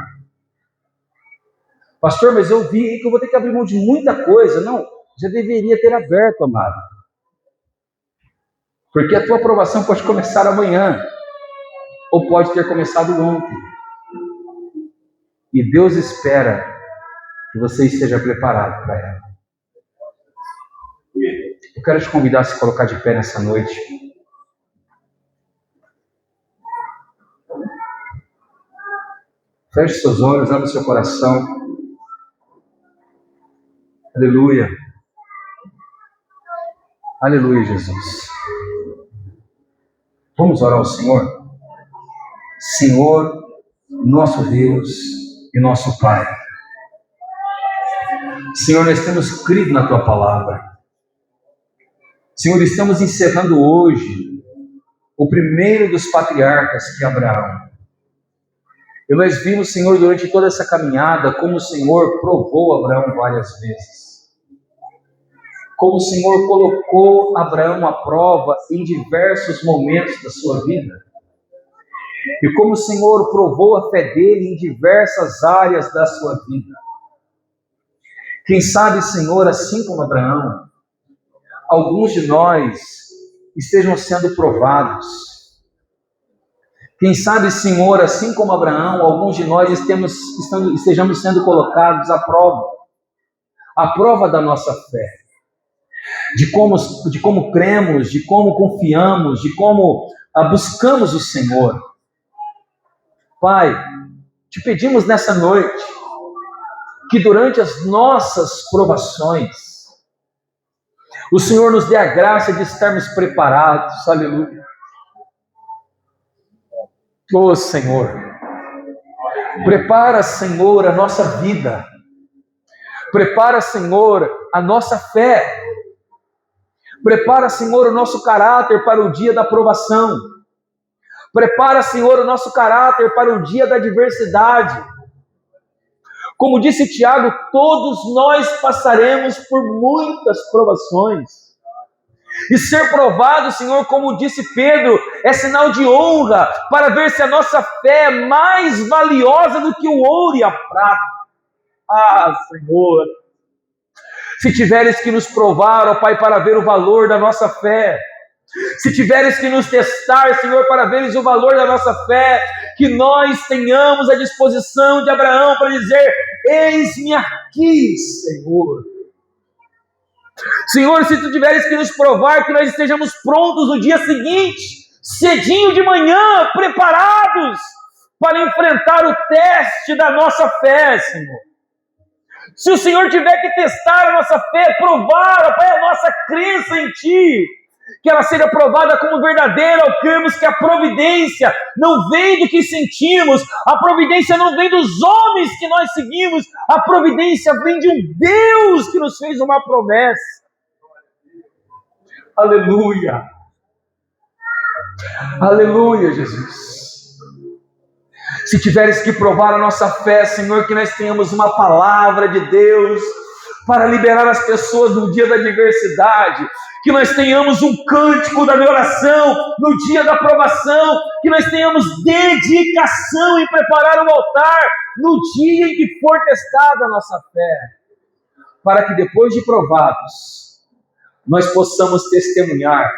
Pastor, mas eu vi aí que eu vou ter que abrir mão de muita coisa. Não, já deveria ter aberto, amado. Porque a tua aprovação pode começar amanhã, ou pode ter começado ontem. E Deus espera que você esteja preparado para ela. Eu quero te convidar a se colocar de pé nessa noite. Feche seus olhos, abra seu coração. Aleluia. Aleluia, Jesus. Vamos orar ao Senhor? Senhor, nosso Deus e nosso Pai. Senhor, nós temos crido na Tua palavra. Senhor, estamos encerrando hoje o primeiro dos patriarcas, que é Abraão. E nós vimos, Senhor, durante toda essa caminhada, como o Senhor provou Abraão várias vezes. Como o Senhor colocou Abraão à prova em diversos momentos da sua vida. E como o Senhor provou a fé dele em diversas áreas da sua vida. Quem sabe, Senhor, assim como Abraão, alguns de nós estejam sendo provados. Quem sabe, Senhor, assim como Abraão, alguns de nós estejamos sendo colocados à prova da nossa fé, de como cremos, de como confiamos, de como buscamos o Senhor. Pai, te pedimos nessa noite que durante as nossas provações, o Senhor nos dê a graça de estarmos preparados. Aleluia. Ó Senhor, prepara, Senhor, a nossa vida. Prepara, Senhor, a nossa fé. Prepara, Senhor, o nosso caráter para o dia da provação. Prepara, Senhor, o nosso caráter para o dia da adversidade. Como disse Tiago, todos nós passaremos por muitas provações. E ser provado, Senhor, como disse Pedro, é sinal de honra, para ver se a nossa fé é mais valiosa do que o ouro e a prata. Ah, Senhor, se tiveres que nos provar, ó Pai, para ver o valor da nossa fé, se tiveres que nos testar, Senhor, para veres o valor da nossa fé, que nós tenhamos a disposição de Abraão para dizer: eis-me aqui, Senhor. Senhor, se tu tiveres que nos provar, que nós estejamos prontos no dia seguinte, cedinho de manhã, preparados para enfrentar o teste da nossa fé, Senhor. Se o Senhor tiver que testar a nossa fé, provar, ó Pai, a nossa crença em Ti, que ela seja provada como verdadeira, ao crermos que a providência não vem do que sentimos, a providência não vem dos homens que nós seguimos, a providência vem de um Deus que nos fez uma promessa. Aleluia! Aleluia, Jesus! Se tiveres que provar a nossa fé, Senhor, que nós tenhamos uma palavra de Deus para liberar as pessoas no dia da adversidade, que nós tenhamos um cântico da oração no dia da provação, que nós tenhamos dedicação em preparar o altar no dia em que for testada a nossa fé, para que depois de provados, nós possamos testemunhar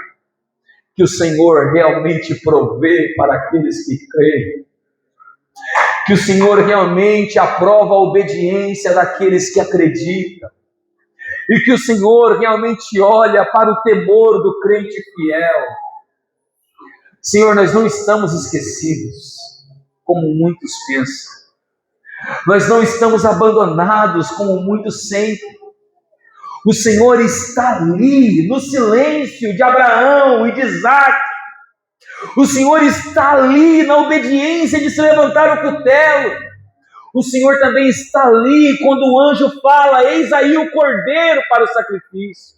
que o Senhor realmente provê para aqueles que creem, que o Senhor realmente aprova a obediência daqueles que acreditam, e que o Senhor realmente olha para o temor do crente fiel. Senhor, nós não estamos esquecidos, como muitos pensam. Nós não estamos abandonados, como muitos sentem. O Senhor está ali, no silêncio de Abraão e de Isaac. O Senhor está ali, na obediência de se levantar o cutelo. O Senhor também está ali, quando o anjo fala, eis aí o cordeiro para o sacrifício.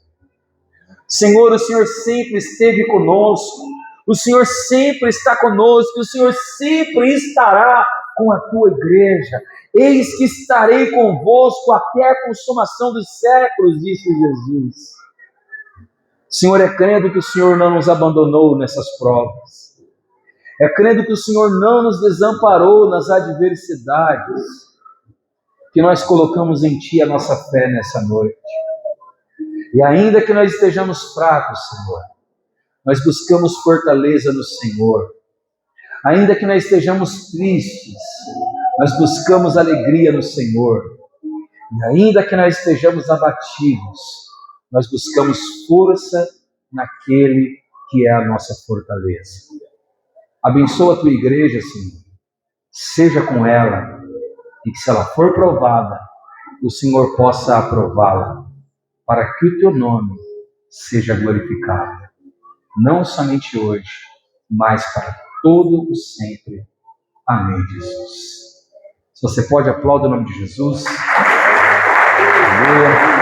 Senhor, o Senhor sempre esteve conosco. O Senhor sempre está conosco. O Senhor sempre estará com a tua igreja. Eis que estarei convosco até a consumação dos séculos, disse Jesus. Senhor, é crendo que o Senhor não nos abandonou nessas provas. É crendo que o Senhor não nos desamparou nas adversidades, que nós colocamos em Ti a nossa fé nessa noite. E ainda que nós estejamos fracos, Senhor, nós buscamos fortaleza no Senhor. Ainda que nós estejamos tristes, nós buscamos alegria no Senhor. E ainda que nós estejamos abatidos, nós buscamos força naquele que é a nossa fortaleza. Abençoa a tua igreja, Senhor. Seja com ela, e que se ela for provada, o Senhor possa aprová-la, para que o teu nome seja glorificado. Não somente hoje, mas para todo o sempre. Amém, Jesus. Se você pode, aplauda o nome de Jesus. Aleluia.